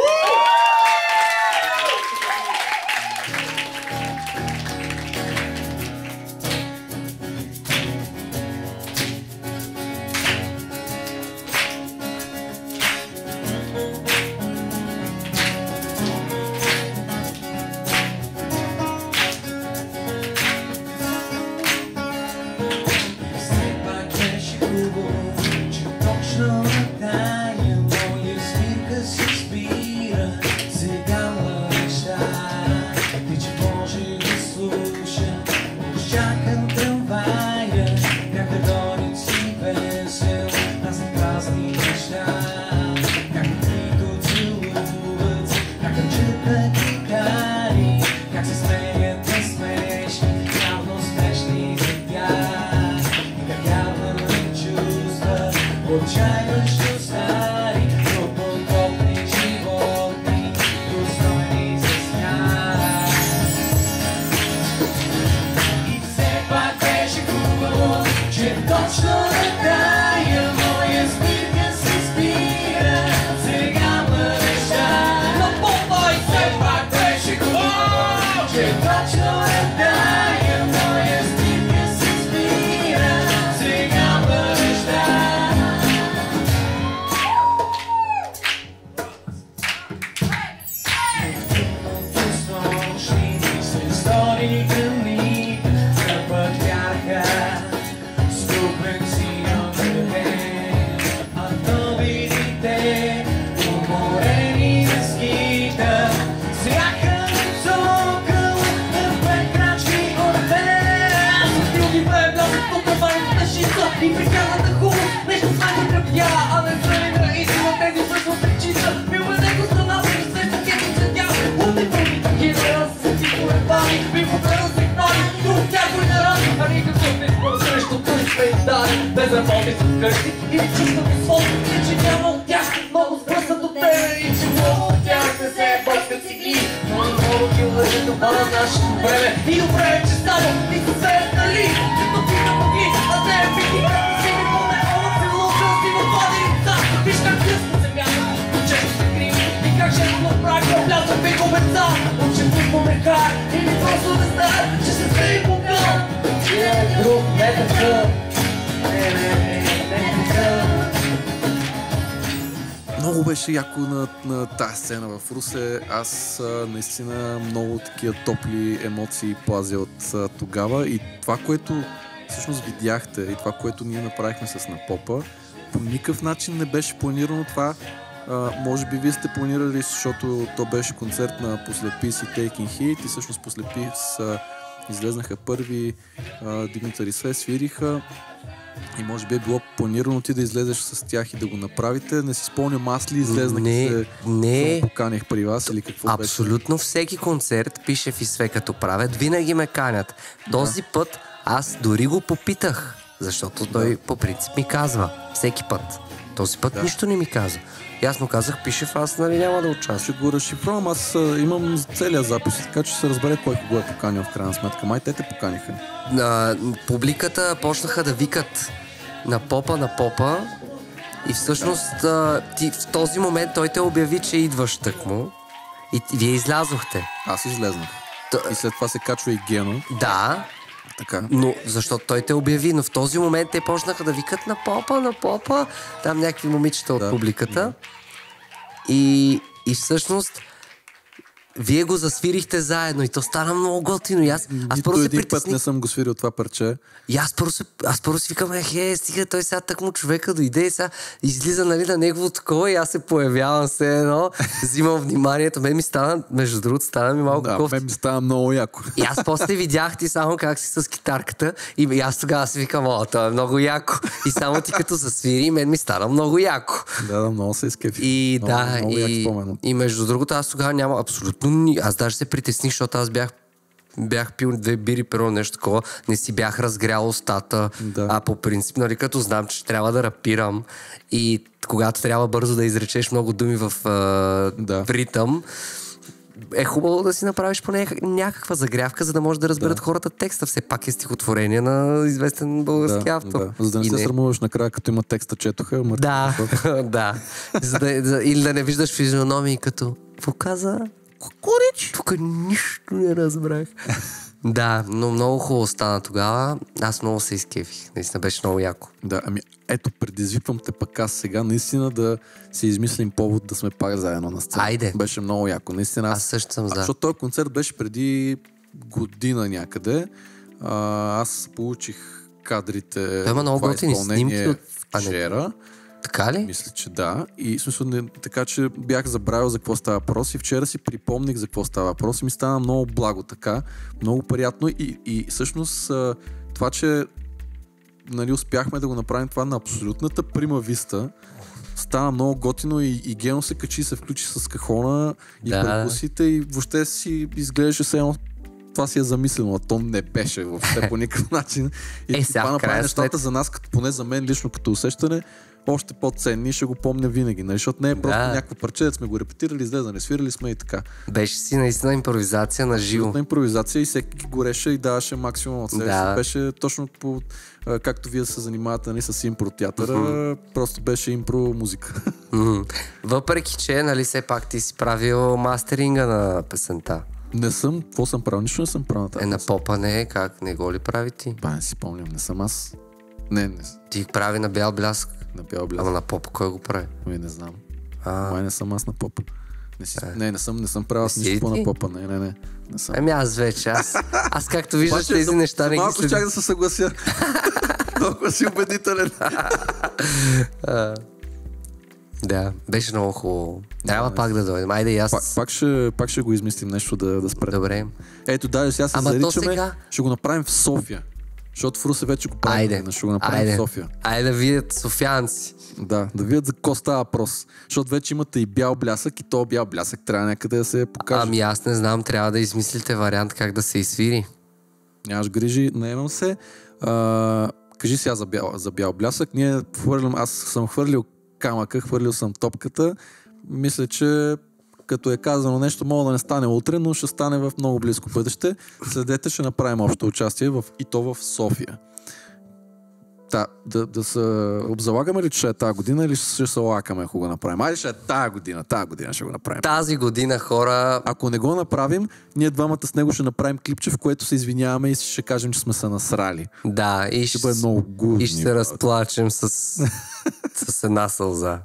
Безработни са вкъщи и чувствам свободни, че няма от тях много сбръснат от тебе и че много от тях не се бърскат цигли. Много ги лъжи това на нашето време и добре е, че само и се сеят, нали? Като ти да могли, а не бити, като си ми поне ова се лука, си го води лица. Виж как късно земята, често се крие и как жертва прави обляза в беговеца. Учен ти по мека или просто не знаят, че се свеи могъл. Друг не такъв. Много беше яко на тази сцена в Русе. Аз наистина много такива топли емоции плазя от тогава и това, което всъщност видяхте и това, което ние направихме с Напопа, по никакъв начин не беше планирано това. Може би вие сте планирали, защото то беше концерт на после Peace и Taking Heat и всъщност после Peace излезнаха първи, Димитър и Све свириха и може би е било планирано ти да излезеш с тях и да го направите. Не си спомням, аз ли излезнах не. Поканих при вас или какво беше? Абсолютно всеки концерт пише в Све като правят, винаги ме канят. Този път аз дори го попитах, защото той по принцип ми казва всеки път. Този път нищо не ми каза. И аз му казах, пише в аз, нали няма да участвам. Ще го разшифровам, аз имам целия запис, така че се разбере кой кого е поканил в крайна сметка. Май те поканиха. Публиката почнаха да викат на попа и всъщност в този момент той те обяви, че идваш тъкмо и вие излязохте. Аз излезнах. И след това се качва и Гено. Да. Така. Но защото той те обяви, но в този момент те почнаха да викат на попа, там някакви момичета от публиката. И всъщност вие го засвирихте заедно и то стана много готино. И аз Нито един път не съм го свирил това парче. И аз първо си викам, стига, той сега тъкмо човека дойде и сега излиза, нали, на негово такова и аз се появявам се едно, взимам вниманието. Между другото, стана ми малко кофти. Мен ми стана много яко. И аз после видях ти само как си с китарката и аз тогава си викам, това е много яко. И само ти като засвири, мен ми стана много яко. Да, много се изкефи. И много много и между другото, аз тогава няма абсолютно... Аз даже се притесних, защото аз бях бях пил 2 бири, перо нещо такова, не си бях разгрял устата, а по принцип, нали, като знам, че трябва да рапирам и когато трябва бързо да изречеш много думи в ритъм, е хубаво да си направиш поне някаква загрявка, за да може да разберат хората текста. Все пак е стихотворение на известен български автор. За да не се срамуваш накрая, като има текста, четоха. Да. Или да не виждаш физиономии като каза Корич. Тук нищо не разбрах. Да, но много хубаво стана тогава. Аз много се изкефих. Наистина беше много яко. Да, ето, предизвиквам те пък аз сега наистина да си измислим повод да сме пак заедно на сцена. Айде. Беше много яко. Наистина аз също съм за. Защото този концерт беше преди година някъде. Аз получих кадрите. Той има много готини снимки от вчера. Така ли? Мисля, че да. И смисъл, така че бях забравил за какво става въпрос и вчера си припомних за какво става въпрос и ми стана много благо така, много приятно и всъщност това, че нали, успяхме да го направим това на абсолютната прима виста, стана много готино и Гено се качи, се включи с кахона и перкусите и въобще си изглеждаше се едно това си е замислено, а то не беше въобще по никакъв начин. И това направи нещата за нас, поне за мен лично като усещане, още по-ценни, ще го помня винаги, нали? Защото не е просто някакво парче, да сме го репетирали, излезане, свирали сме и така. Беше си наистина импровизация на живо. Абсолютна импровизация и всеки гореше и даваше максимум от себе си. Беше точно по, както вие се занимавате, нали, с импротеатъра, просто беше импро музика. Въпреки, че, нали, все пак ти си правил мастеринга на песента. Не съм, какво съм правил? Нищо не съм правил на тази на попа не е, как? Не го ли прави ти? Не си помням, не съм аз. Не. Ти прави на бял блясък. На бял блясък. Ама на попа кой го прави? Не знам. Май не съм аз на попа. Не съм правил с нищо на попа. Не съм. Аз вече. Аз както виждаш тези неща не ги малко чак да се съглася. Толкова си убедителен. Да, беше много хубаво. Трябва пак да дойдем. Айде и аз. Пак ще го измислим нещо да спрем. Добре. Ето, даже сега се заричаме. Ще го направим в София. Защото в Русе вече го правим. Ще го направим в София. Айде да видят софианци. Да видят за какво става въпрос. Защото вече имате и бял блясък и то бял блясък трябва някъде да се покаже. Аз не знам, трябва да измислите вариант как да се изсвири. Нямаш грижи, наемам се. Кажи сега за бял блясък. Аз съм хвърлил камъка, хвърлил съм топката. Мисля, че като е казано нещо, мога да не стане утре, но ще стане в много близко бъдеще. Следете, ще направим общо участие и то в София. Да се обзалагаме ли, че ще е тази година или ще се лакаме, ако го направим? Айде ще е тази година ще го направим. Тази година, хора... Ако не го направим, ние двамата с него ще направим клипче, в което се извиняваме и ще кажем, че сме се насрали. Да, и ще бъде много гудни. И ще се разплачем с една сълза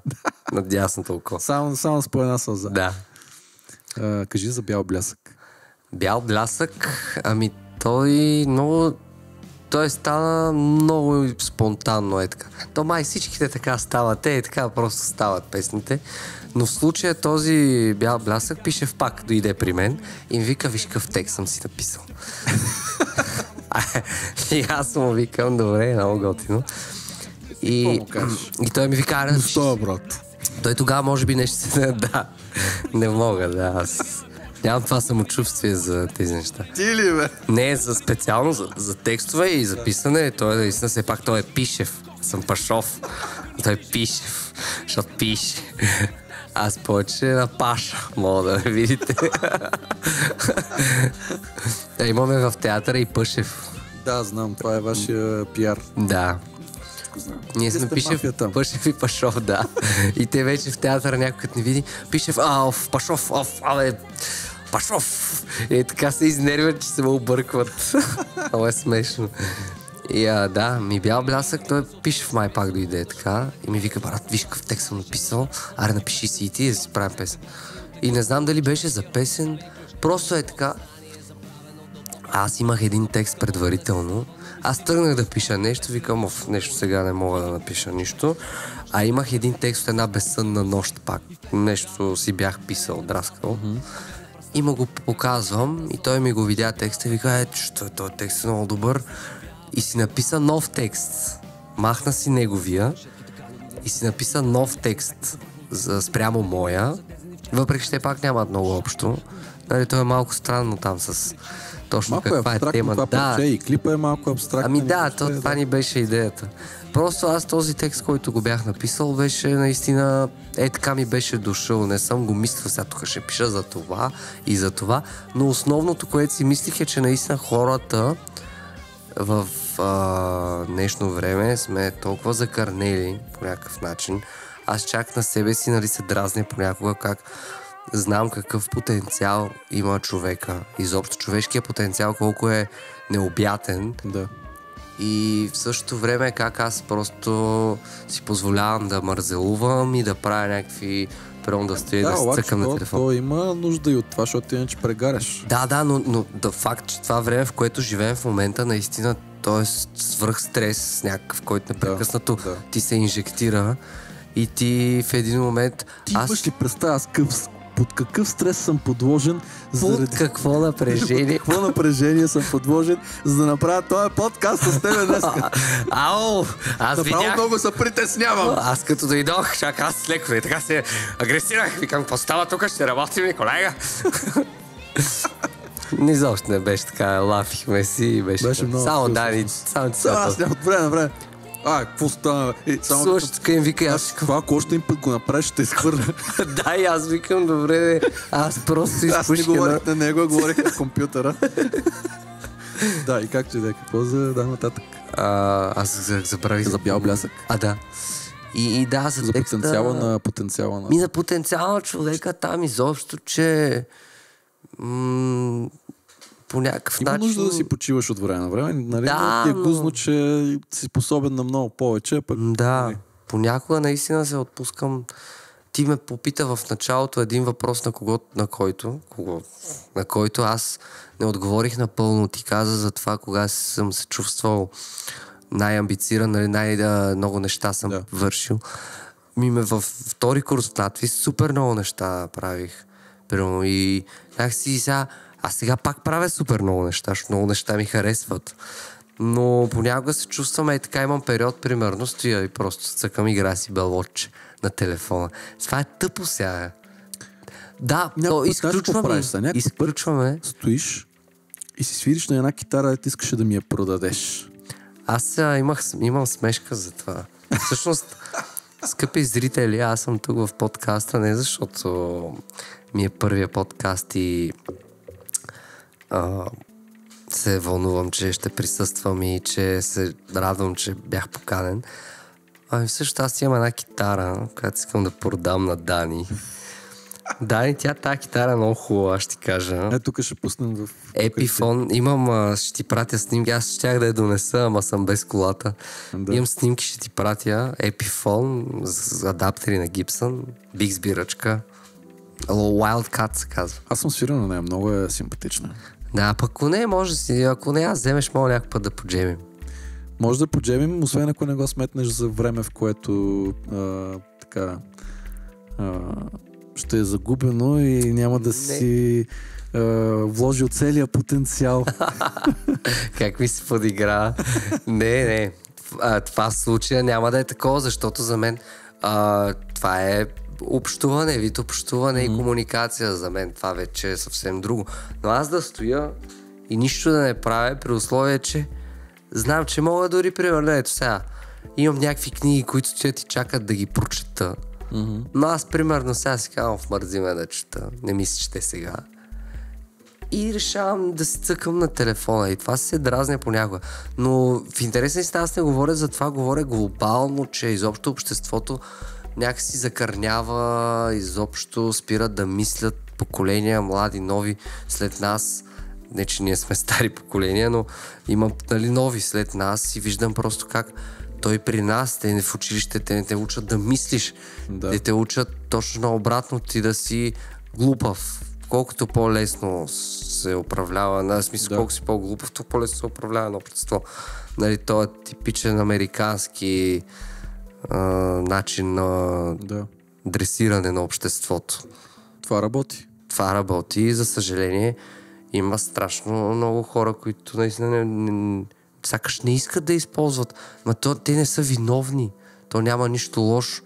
на дясното око. Само с по една сълза. Да. Кажи за бял блясък. Бял блясък? Той стана много спонтанно, е така. То май всичките така стават, така просто стават песните. Но в случая този бял блясък пише в пак, дойде при мен и ми вика, виж какъв текст съм си написал. И аз му викам, добре, много готино. И той ми вика, той тогава може би нещо се... Да, не мога, аз... Нямам това самочувствие за тези неща. Ти ли, бе? Не, специално за текстове и за писане. Той наистина все пак той е Пишев. Съм Пашов. Той е Пишев. Защото пише. Аз повече на Паша. Мога да ме видите. Имаме в театъра и Пъшев. Да, знам. Това е вашия пиар. Да. Ние сме Пъшев и Пашов, да. И те вече в театъра някой като не види, Пишев, Пашов, Пашов. И така се изнервят, че се ме объркват. Това е смешно. И ми бял блясък, той Пишев май пак дойде така. И ми вика, брат, виж какъв текст съм написал, аре напиши си и ти да си правим песен. И не знам дали беше за песен, просто е така. Аз имах един текст предварително. Аз тръгнах да пиша нещо, викам, нещо сега не мога да напиша нищо. А имах един текст от една безсънна нощ пак. Нещо си бях писал, драскал. И му го показвам и той ми го видя текста и вика, че този текст е много добър. И си написа нов текст. Махна си неговия и си написа нов текст спрямо моя. Въпреки че те пак нямат много общо. Нали, той е малко странно там с точно малко каква е абстрактно тема. това парче и клипа е малко абстрактен. Ами да, това ни беше идеята. Просто аз този текст, който го бях написал, беше наистина така ми беше дошъл. Не съм го мислил, сега тук ще пиша за това и за това, но основното, което си мислих е, че наистина хората в днешно време сме толкова закърнели по някакъв начин. Аз чак на себе си, нали, се дразня понякога как знам какъв потенциал има човека. Изобщо човешкия потенциал колко е необятен. Да. И в същото време как аз просто си позволявам да мързелувам и да правя някакви да стоя да се цъкам на телефон. То има нужда и от това, защото иначе прегаряш. Да, но да факт, че това време, в което живеем в момента, наистина то е свръх стрес някакъв, който непрекъснато ти се инжектира и ти в един момент... Ти имаш ли представа под какъв стрес съм подложен? Под какво напрежение? Под какво напрежение съм подложен, за да направя този подкаст с тебе днес? Ау! Аз видях... много се притеснявам. Аз като дойдох, чак аз леко и така се агресирах. Викам, какво става тук? Ще работим ли, колега? Изобщо не беше така. Лафихме си и беше много. Само Дани, само ти сега. Аз няма време. Какво стана? Слушай, тук им вика, аз това, ако още им път го направиш, ще изхвърля. Да, и аз викам, добре, аз просто изпуших. Аз не говорих на него, говорих на компютъра. Да, и както и да е, какво за да нататък? Аз забравих за бял блясък. Да. И да, за текста... потенциала на... За потенциала на човека там изобщо, че... по някакъв начин... Има нужда да си почиваш от време на време, нали? Да, е гузно, че си способен на много повече, пък... Да, понякога наистина се отпускам... Ти ме попита в началото един въпрос, на който аз не отговорих напълно. Ти каза за това, кога съм се чувствал най-амбициран, нали, много неща съм вършил. Във втори курс в надпис супер много неща правих. И сега пак правя супер много неща, защото много неща ми харесват. Но понякога се чувствам така, имам период, примерно, стоя и просто цъкам, игра си белотче на телефона. Това е тъпо сега. Да, то изключваме. Стоиш и си свириш на една китара, ти искаше да ми я продадеш. Аз имам смешка за това. Всъщност, скъпи зрители, аз съм тук в подкаста не защото ми е първия подкаст и се вълнувам, че ще присъствам и че се радвам, че бях поканен. Всъщност аз имам една китара, която искам да продам на Дани. Дани, тази китара е много хубава, ще ти кажа. Тук ще пуснем в... Epiphone. Имам, ще ти пратя снимки. Аз щях да я донеса, ама съм без колата. Да. Имам снимки, ще ти пратя. Epiphone с адаптери на Gibson. Bixby ръчка. Wildcat се казва. Аз съм свирил на нея, много е симпатична. Да, пък ако не аз вземеш, мога някакъв път да поджемим. Може да поджемим, освен ако не го сметнеш за време, в което ще е загубено и няма да си вложил целия потенциал. Как ми се подигра? Не. Това в случая няма да е такова, защото за мен това е общуване, вид общуване и комуникация. За мен това вече е съвсем друго. Но аз да стоя и нищо да не правя при условие, че знам, че мога дори, примерно, ето сега, имам някакви книги, които стоят и чакат да ги прочета. Но аз, примерно, сега си казвам, вмързи ме да чета. Не мисля, че те сега. И решавам да си цъкам на телефона. И това се дразня понякога. Но в интересна истина аз не говоря за това, говоря глобално, че изобщо обществото някакси закърнява, изобщо спират да мислят поколения, млади, нови след нас. Не, че ние сме стари поколения, но има нови след нас и виждам просто как той при нас, те в училище, те не те учат да мислиш. Те те учат точно обратно, ти да си глупав. Колкото по-лесно се управлява, на смисъл, колко си по-глупав, то по-лесно се управлява на общество. Нали, то е типичен американски начин на дресиране на обществото. Това работи и за съжаление има страшно много хора, които наистина сякаш не искат да използват. Но те не са виновни. То няма нищо лошо.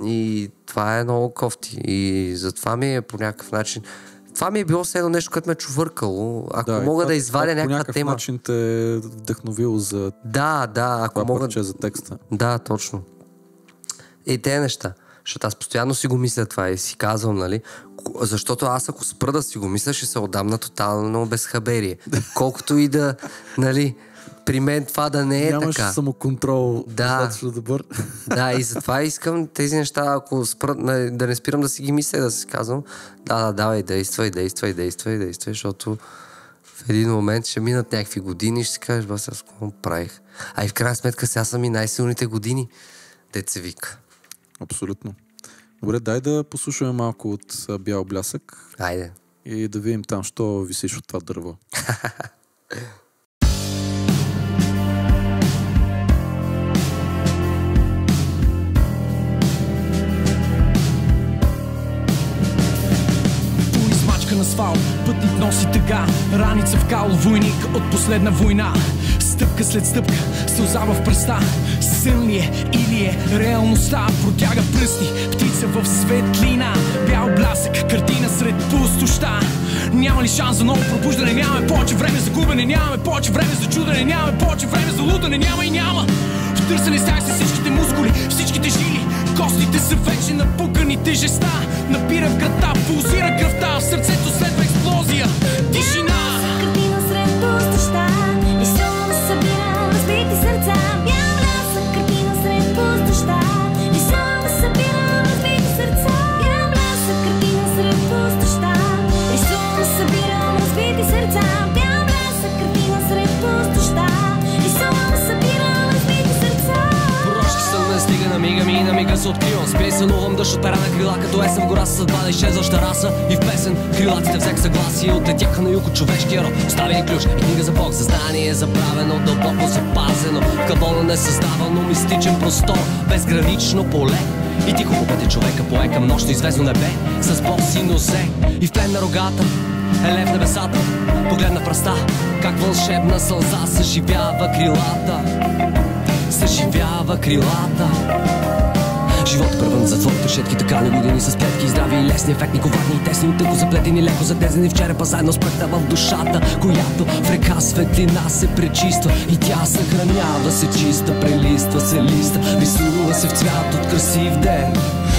И това е много кофти. И затова ми е по някакъв начин... това ми е било все едно нещо, което ме е чувъркало. Ако мога да извадя някаква тема... По начин те е вдъхновил за ако мога... парче за текста. Да, точно. И те неща. Защото аз постоянно си го мисля това и си казвам, нали? Защото аз ако спра да си го мисля, ще се отдам на тотално безхаберие. Колкото и да, нали... При мен това да не е нямаш така. Нямаш самоконтрол. Да. Добър. Да, и затова искам тези неща, ако да не спирам да си ги мисля, да си казвам, давай, действай, защото в един момент ще минат някакви години и ще си кажеш, аз какво правих. А и в крайна сметка сега са ми най-силните години, дет се вика. Абсолютно. Добре, дай да послушаме малко от Бял блясък. Айде. И да видим там, що висиш от това дърво. На асфалт, пътник носи тъга, раница в кало, войник от последна война. Стъпка след стъпка, сълза в пръста. Сън ли е или е реалността? Протяга пръсти, птица в светлина. Бял блясък, картина сред пустоща. Няма ли шанс за ново пробуждане? Нямаме повече време за губене, нямаме повече време за чудене, нямаме повече време за лутане, няма и няма. В търсене с тях са всичките мускули, всичките жили. Костите са вече напукани, тежеста напира в града, пулсира кръвта. В сърцето следва експлозия, тишина. Картина сред пустоща, и само събира разбити сърца. Бял блясък, картина сред пустоща, и само събира разбити сърца. Бял блясък, картина сред пустоща, и само събира разбити сърца. Бял блясък, картина сред пустоща, и само събира разбити сърца. Порошки сън не стига на мига ми и на мига се откривам. Спей сънувам дъжд от пера на крила, като есен в гора със съдба да изчезваща раса. И в песен крилатите взех съгласие, отлетяха на юг от човешкия род. Остави ключ и книга за Бог, съзнание забравено, дълбоко запазено. В кабона несъздавано мистичен простор, безгранично поле. И тихо по пътя човека пое към нощно известно небе, с боси нозе. И в плен на рогата е лев небесата, погледна в пръста, как вълшебна сълза съживява крилата. Съживява крилата. Живот първен за твоите шетки, така на години с плетки, здрави и лесни, ефектни, коварни и тесни, тънко заплетени, леко затезени в черепа, заедно с пръхта в душата, която в река светлина се пречиства и тя съхранява се чиста, прелиства се листа, рисува се в цвят от красив ден.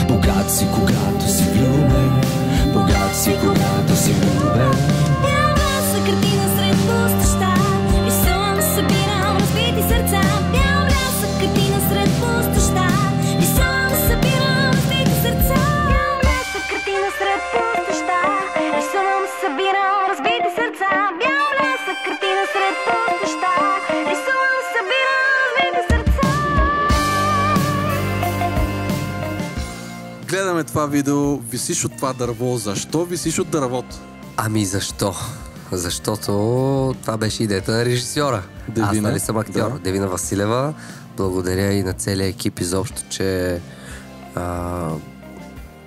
Богат си, когато си влюбен, богат си, когато си влюбен. Бял блясък, картина сред пустоща, рисувам, събирам разбити сърца. Бял блясък, картина сред пустоща, рисувам, събирам разбити сърца. Бял блясък, картина сред пустоща, рисувам, събирам разбити сърца. Бял блясък, картина сред пустоща, рисувам, събирам разбити сърца. Гледаме това видео, висиш от това дърво. Защо висиш от дървото? Ами защо? Защото това беше идеята на режисьора. Девина. Аз нали съм актьор. Да. Девина Василева. Благодаря и на целия екип изобщо, че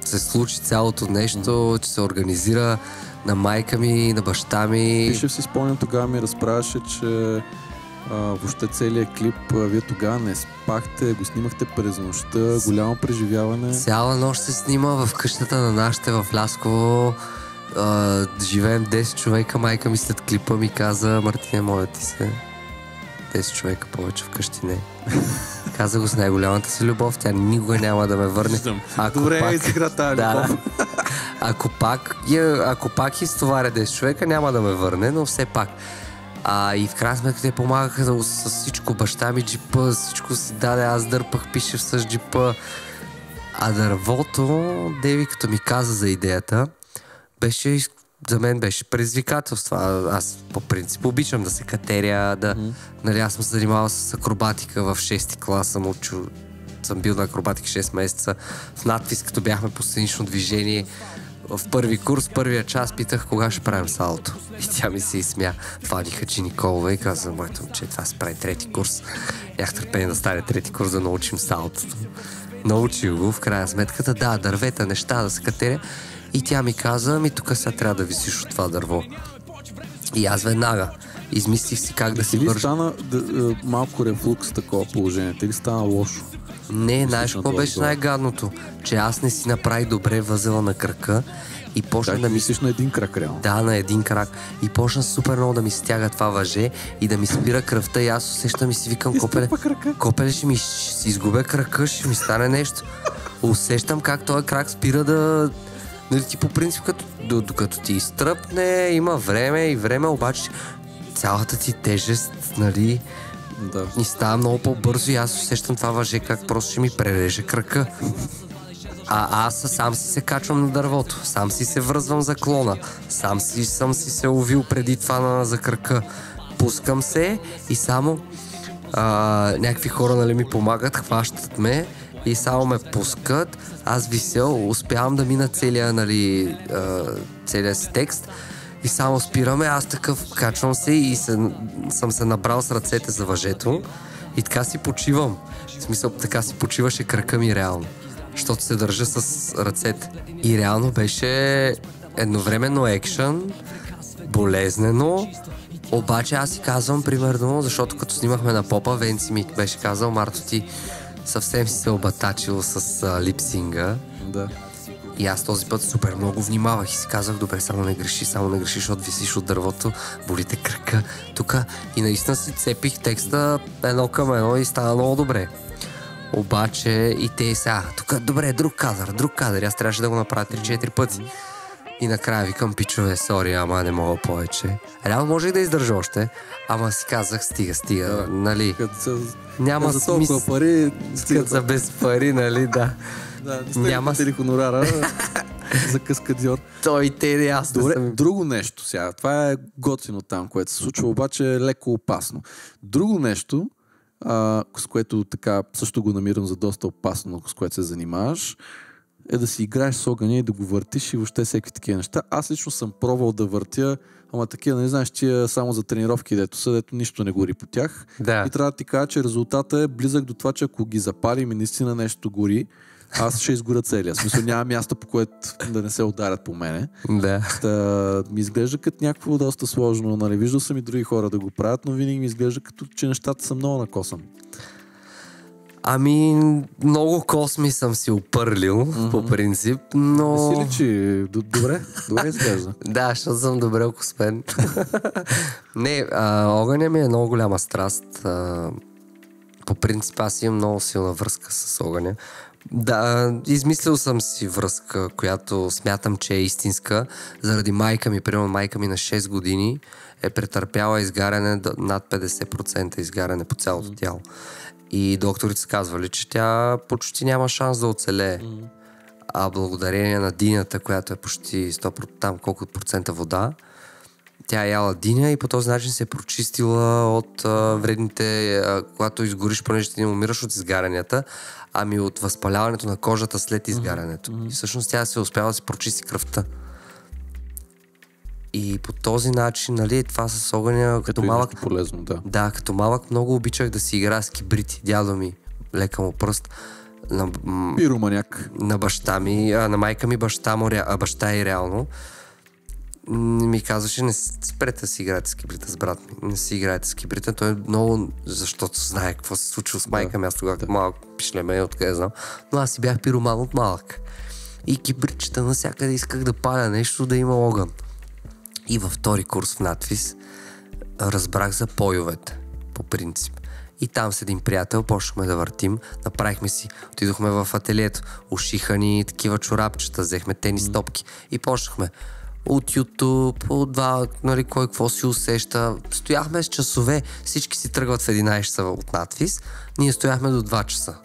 се случи цялото нещо, че се организира на майка ми, на баща ми. Пише си спомням, тогава ми разправяше, че въобще целият клип вие тогава не спахте, го снимахте през нощта, голямо преживяване. Цяла нощ се снима в къщата на нашите в Лясково. Живеем 10 човека. Майка ми след клипа ми каза: Мартине, моля ти се, 10 човека повече вкъщи не. Каза го с най-голямата си любов. Тя никога няма да ме върне. Добре, изигра тази любов. Ако пак изтоваря 10 човека, няма да ме върне, но все пак. И в крайна сметка те помагаха с всичко. Баща ми джипа, всичко си даде, аз дърпах, пише с джипа. А дървото, Деви като ми каза за идеята, за мен беше предизвикателство. Аз по принцип обичам да се катеря, нали, аз съм се занимавал с акробатика в 6-ти клас, съм бил на акробатика 6 месеца. В надпис, като бяхме по сценично движение, в първи курс, първия час питах кога ще правим салото. И тя ми се изсмя. Фани Хаджи Николова и каза: моето момче, това се прави трети курс. Нямах търпение да стане трети курс да научим салотото. Научих го в крайна сметката. Да, дървета, неща да се катеря. И тя ми каза: тук сега трябва да висиш от това дърво. И аз веднага измислих си как да си вържа. Стана малко рефлукс такова положение? Ти ли стана лошо? Не, знаеш какво беше най-гадното? Че аз не си направих добре възела на кръка И почна Да, да ми... мислиш на един крак, реално. Да, на един крак. И почна супер много да ми стяга това въже и да ми спира кръвта и аз усещам и си викам, копеле ще си изгубя крака, ще ми стане нещо. Усещам как този крак спира да... Нали, ти по принцип, докато ти изтръпне, има време, обаче цялата ти тежест, нали, и става много по-бързо и аз усещам това въже как просто ще ми пререже крака. А аз сам си се качвам на дървото, сам си се връзвам за клона, сам съм си се увил преди това за крака. Пускам се и само някакви хора, нали, ми помагат, хващат ме и само ме пускат. Аз висел, успявам да мина целия си текст и само спираме. Аз такъв качвам се и съм се набрал с ръцете за въжето и така си почивам. В смисъл, така си почиваше крака ми реално, защото се държа с ръцете. И реално беше едновременно екшън, болезнено, обаче аз си казвам, примерно, защото като снимахме на Попа, Венци ми беше казал, Марто, ти съвсем си се обатачил с липсинга. Да. И аз този път супер много внимавах и си казах, добре, само не греши, защото висиш от дървото, болите крака тук. И наистина си цепих текста едно към едно и стана много добре. Обаче и те сега, тук, добре, друг кадър. Аз трябваше да го направя 3-4 пъти. И накрая викам, пичове, сори, ама не мога повече. Реално можех да издържа още, ама си казах, стига, нали. Няма за толкова пари, като за без пари, нали, да. Няма ли хонорара за каскадьор. Той те ясно. Добре, друго нещо сега. Това е готино там, което се случва, обаче е леко опасно. Друго нещо, с което така също го намирам за доста опасно, с което се занимаваш, е да си играеш с огъня и да го въртиш и въобще всеки такива неща. Аз лично съм пробвал да въртя, ама такива, не знаеш, че само за тренировки, дето нищо не гори по тях. Да. И трябва да ти кажа, че резултатът е близък до това, че ако ги запалим и наистина нещо гори, аз ще изгоря целия. В смисъл, няма място, по което да не се ударят по мене. Да. Ми изглежда като някакво доста сложно. Нали? Виждал съм и други хора да го правят, но винаги ми изглежда като, че нещата са много накосан. Ами, много косми съм си опърлил, по принцип, но... Не си личи. Добре изглежда. Да, защото съм добре окосмен. Не, огъня ми е много голяма страст. По принцип, аз имам много силна връзка с огъня. Да, измислил съм си връзка, която смятам, че е истинска. Заради майка ми, примерно майка ми на 6 години е претърпяла изгаряне над 50% изгаряне по цялото тяло. И докторите са казвали, че тя почти няма шанс да оцелее. А благодарение на динята, която е почти 100%, там колко процента вода, тя е яла диня и по този начин се е прочистила от вредните, когато изгориш, понеже ти не умираш от изгарянията, ами от възпаляването на кожата след изгарянето. И всъщност тя се успява да си прочисти кръвта. И по този начин, нали, това с огъня, като малък... полезно, да. Да, като малък много обичах да си игра с кибрити. Дядо ми, лека му пръст. Пироманяк. На баща ми, на майка ми, баща и реално. Ми казваше, не спрете да си играете с кибрита с брат ми. Не си играете с кибрита. Той е много, защото знае какво се случва с майка ми. Аз тогава малък пишлеме, откъде знам. Но аз си бях пироман от малък. И кибритчета навсякъде исках да паля нещо, да има огън. И във втори курс в надвис разбрах за пойовете, по принцип. И там с един приятел почнахме да въртим, направихме си, отидохме в ателието, ушиха ни такива чорапчета, взехме тенис топки и почнахме от YouTube, от два, нали, кой какво си усеща. Стояхме с часове, всички си тръгват в 11 часа от надвис, ние стояхме до 2 часа.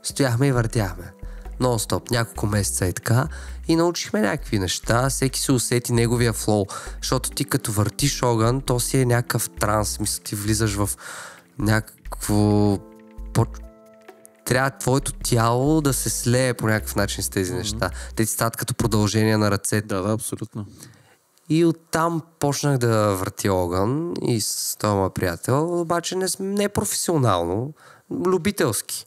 Стояхме и въртяхме. Нон-стоп, няколко месеца и така. И научихме някакви неща, всеки се усети неговия флоу, защото ти като въртиш огън, то си е някакъв транс, мисля, ти влизаш в някакво... Трябва твоето тяло да се слее по някакъв начин с тези неща. Те ти стават като продължение на ръцете. Да, абсолютно. И оттам почнах да въртя огън и с този моя приятел, обаче не професионално, любителски.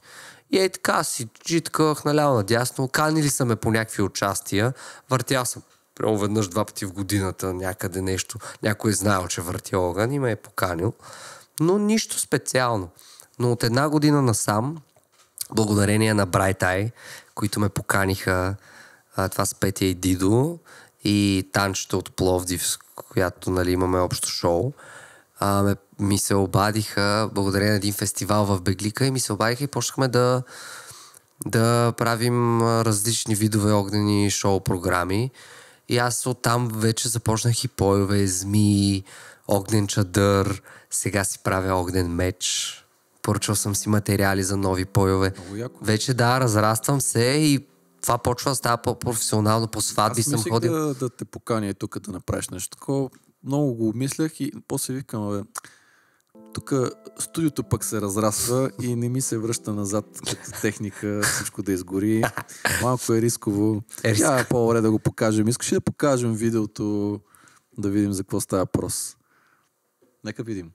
И е така си джитках наляво надясно, канили са ме по някакви участия, въртял съм. Прямо веднъж 2 пъти в годината някъде нещо, някой е знаел, че въртя огън и ме е поканил. Но нищо специално. Но от 1 година насам, благодарение на Bright Eye, които ме поканиха, това с Петя и Дидо, и Танчето от Пловдив, с която нали, имаме общо шоу, ми се обадиха, благодарение на един фестивал в Беглика, и ми се обадиха и почнахме да правим различни видове огнени шоу-програми. И аз оттам вече започнах и пойове, змии, огнен чадър, сега си правя огнен меч. Поръчал съм си материали за нови пойове. Вече да, разраствам се и това почва да става по-професионално, по сватби съм ходил. Аз мислих да те поканя тук да направиш нещо такова. Много го обмислях и после викам, тук студиото пък се разраства и не ми се връща назад като техника, всичко да изгори. Малко е рисково. Тя по-добре да го покажем. Искаш ли да покажем видеото, да видим за какво става въпрос? Нека видим.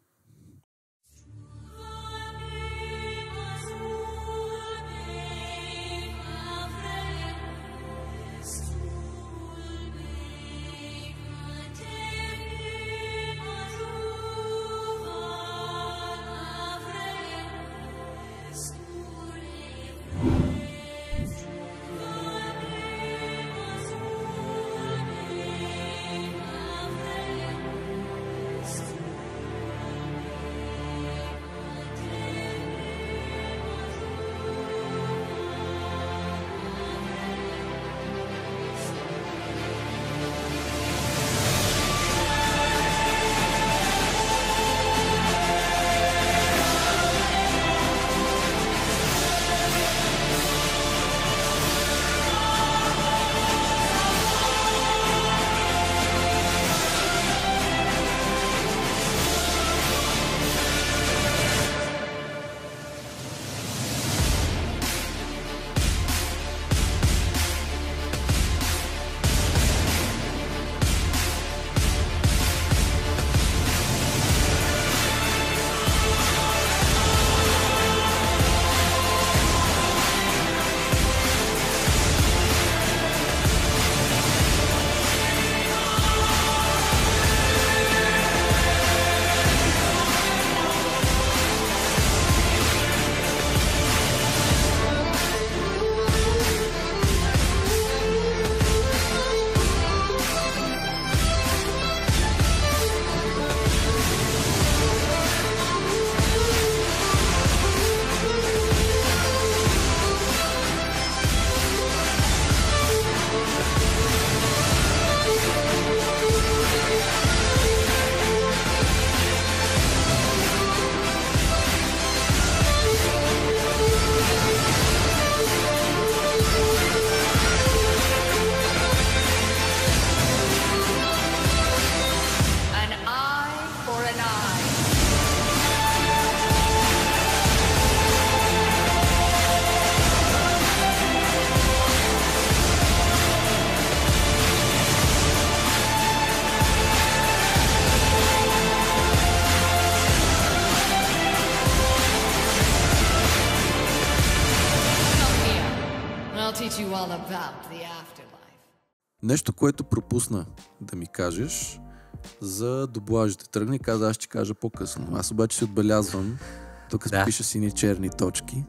Нещо, което пропусна да ми кажеш за дублажите. Тръгни, каза, аз ще кажа по-късно. Аз обаче си отбелязвам. Тук се пише сини черни точки.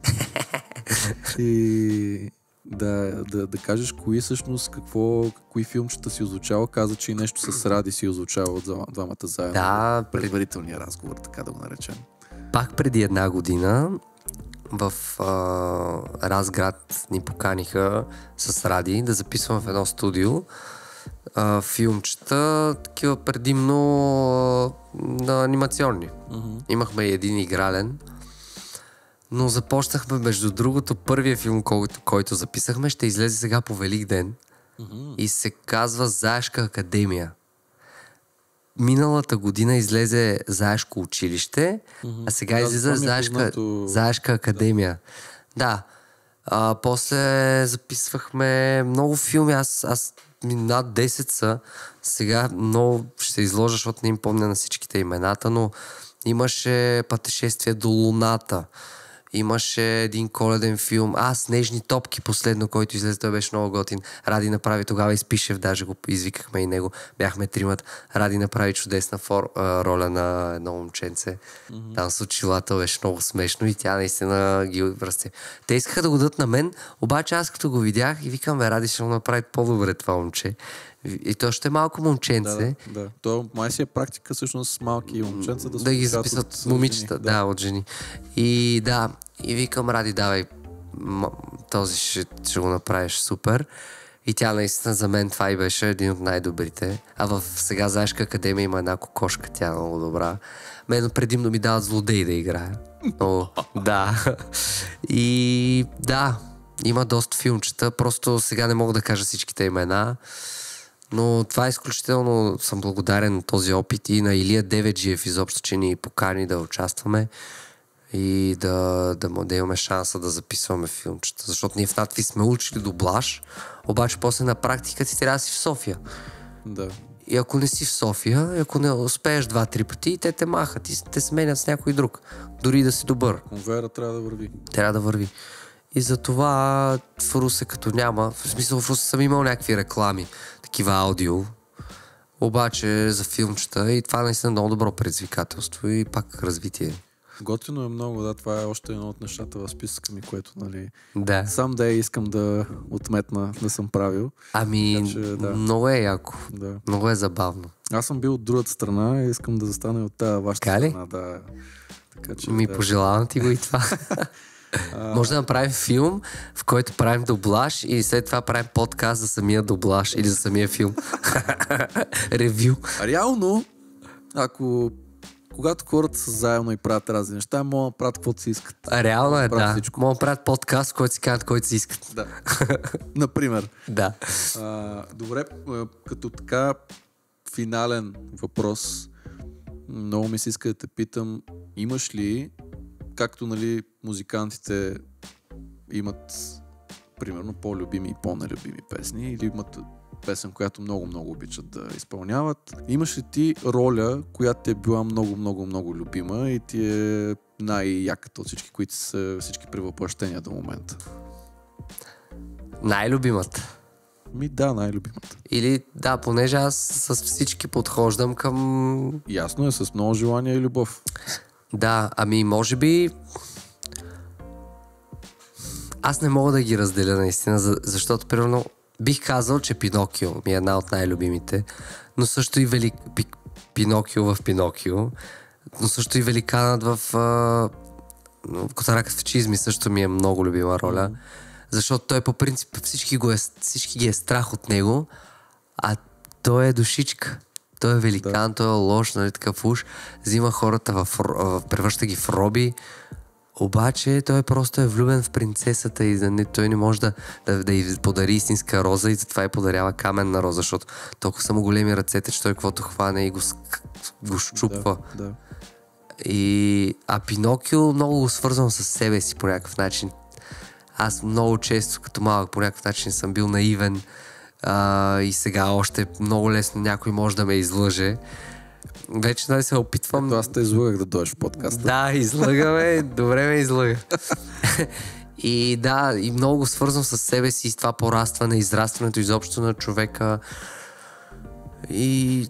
И да кажеш кои всъщност, кои филмчета си озвучава. Каза, че и нещо с Ради си озвучава от двамата заедно. Да, предварителния разговор, така да го наречем. Пак преди една година в Разград ни поканиха с Ради да записвам в едно студио филмчета, такива предимно анимационни. Имахме един игрален, но започнахме, между другото, първия филм, който записахме, ще излезе сега по Велик ден и се казва Заешка академия. Миналата година излезе Заешко училище, а сега излиза Заешка академия. Да. После записвахме много филми. Аз над 10 са. Сега много ще изложа, защото не им помня на всичките имената, но имаше Пътешествие до Луната. Имаше един коледен филм. Снежни топки последно, който излезе, той беше много готин. Ради направи тогава и Спишев, даже го извикахме и него. Бяхме тримата. Ради направи чудесна роля на едно момченце. Там с очилата беше много смешно и тя наистина ги връсте. Те искаха да го дадат на мен, обаче аз като го видях и викам, Ради ще го направи по-добре това момче. И то ще е малко момченце. Да. То май си е практика всъщност с малки момченца да ги записват момичета, да, от жени. И да, и викам, Ради, давай, този ще го направиш супер. И тя наистина за мен това и беше един от най-добрите. А в сега Заешка академия има една кокошка, тя е много добра. Мен предимно ми дават злодей да играя. Но, да. И да, има доста филмчета, просто сега не мога да кажа всичките имена. Но това е изключително, съм благодарен на този опит и на Илия Деведжиев изобщо, че ни покани да участваме и да имаме шанса да записваме филмчета. Защото ние в Натви сме учили дублаж, обаче после на практика ти трябва да си в София. Да. И ако не си в София, ако не успееш 2-3 пъти, те махат и те сменят с някой друг. Дори да си добър. Конвейера трябва да върви. Трябва да върви. И затова в Русе като няма, в смисъл в Русе съм имал някакви реклами, такива аудио, обаче за филмчета и това наистина много добро предизвикателство и пак развитие. Готино е много, да, това е още едно от нещата в списъка ми, което, нали, да. Сам да искам да отметна, да съм правил. Ами, така, че, да. Много е яко, много е забавно. Аз съм бил от другата страна и искам да застана от тази вашата страна. Да. Така, че, пожелавам ти го и това. Може да направим филм, в който правим дублаж и след това правим подкаст за самия дублаж или за самия филм. Ревю. Реално, когато хората са заедно и правят разни неща, могат да правят каквото си искат. Реално е, да. Могат да правят подкаст, който си казват, който си искат. Да. Например. Да. Добре, като така финален въпрос, много ми се иска да те питам, имаш ли, както, нали, музикантите имат примерно по-любими и по-нелюбими песни, или имат песен, която много обичат да изпълняват. Имаш ли ти роля, която ти е била много любима и ти е най-яката от всички, които са всички превъплъщения до момента? Най-любимата? Да, най-любимата. Или, да, понеже аз с всички подхождам към... Ясно е, с много желание и любов. Да, ами може би... Аз не мога да ги разделя наистина, защото примерно бих казал, че Пинокио ми е една от най-любимите, но също и Пинокио в Пинокио, но също и Великанът в Котаракът в чизми също ми е много любима роля, защото той по принцип всички ги е страх от него, а той е душичка. Той е великан, той е лош, нали, такъв уж, взима хората, превръща ги в роби, обаче той просто е влюбен в принцесата и той не може да й подари истинска роза и затова й подарява каменна роза, защото толкова са му големи ръцете, че той каквото хване и го щупва. Да. А Пинокио много го свързвам с себе си по някакъв начин. Аз много често като малък по някакъв начин съм бил наивен и сега още много лесно някой може да ме излъже. Вече да се опитвам... Аз те излъгах да дойдеш в подкаста. Да, излъгаме, добре ме излъга. И да, и много го свързвам с себе си, с това порастване, израстването изобщо на човека. И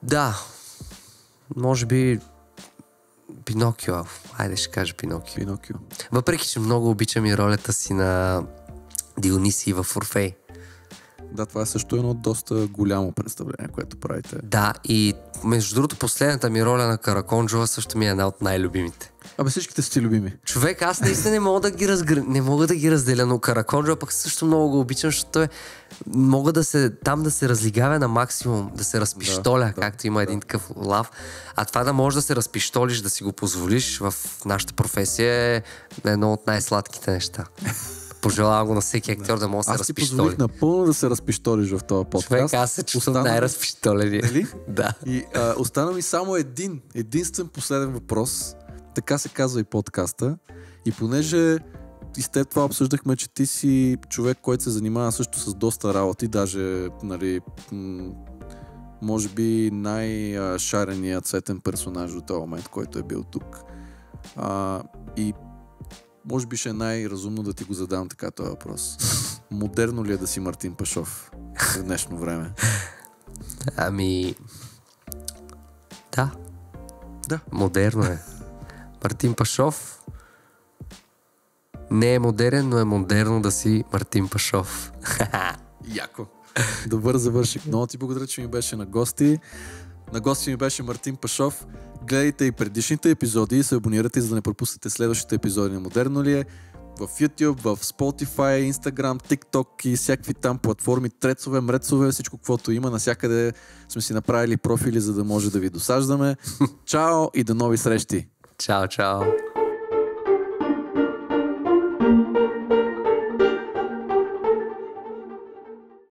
да, може би Пинокио. Айде ще кажа Пинокио. Въпреки, че много обичам и ролята си на Дионисий в Орфей. Да, това е също едно доста голямо представление, което правите. Да, и между другото последната ми роля на Караконджова също ми е една от най-любимите. Абе всичките сте любими. Човек, аз наистина не мога да ги разделя, но Караконджова пък също много го обичам, защото мога да се разлигавя на максимум, да се разпиштоля, както има един такъв лав. А това да можеш да се разпиштолиш, да си го позволиш в нашата професия е едно от най-сладките неща. Пожелавам го на всеки актьор да може да се разпиштоли. Аз ти позволих напълно да се разпиштолиш в този подкаст. Човек, аз се чувствам най-разпиштолен. Да. И остана ми само единствен последен въпрос. Така се казва и подкаста. И понеже и с теб това обсъждахме, че ти си човек, който се занимава също с доста работи, даже, нали, може би най-шареният цветен персонаж до този момент, който е бил тук. И може би ще е най-разумно да ти го задам така този въпрос. Модерно ли е да си Мартин Пашов в днешно време? Ами... Да. Модерно е. Мартин Пашов не е модерен, но е модерно да си Мартин Пашов. Яко. Добър завършик. Много ти благодаря, че ми беше на гости. На гости ми беше Мартин Пашов. Гледайте и предишните епизоди и се абонирате, за да не пропуснете следващите епизоди на Модерно ли е. В YouTube, в Spotify, Instagram, TikTok и всякакви там платформи, трецове, мрецове, всичко каквото има. Насякъде сме си направили профили, за да може да ви досаждаме. Чао и до нови срещи! Чао, чао!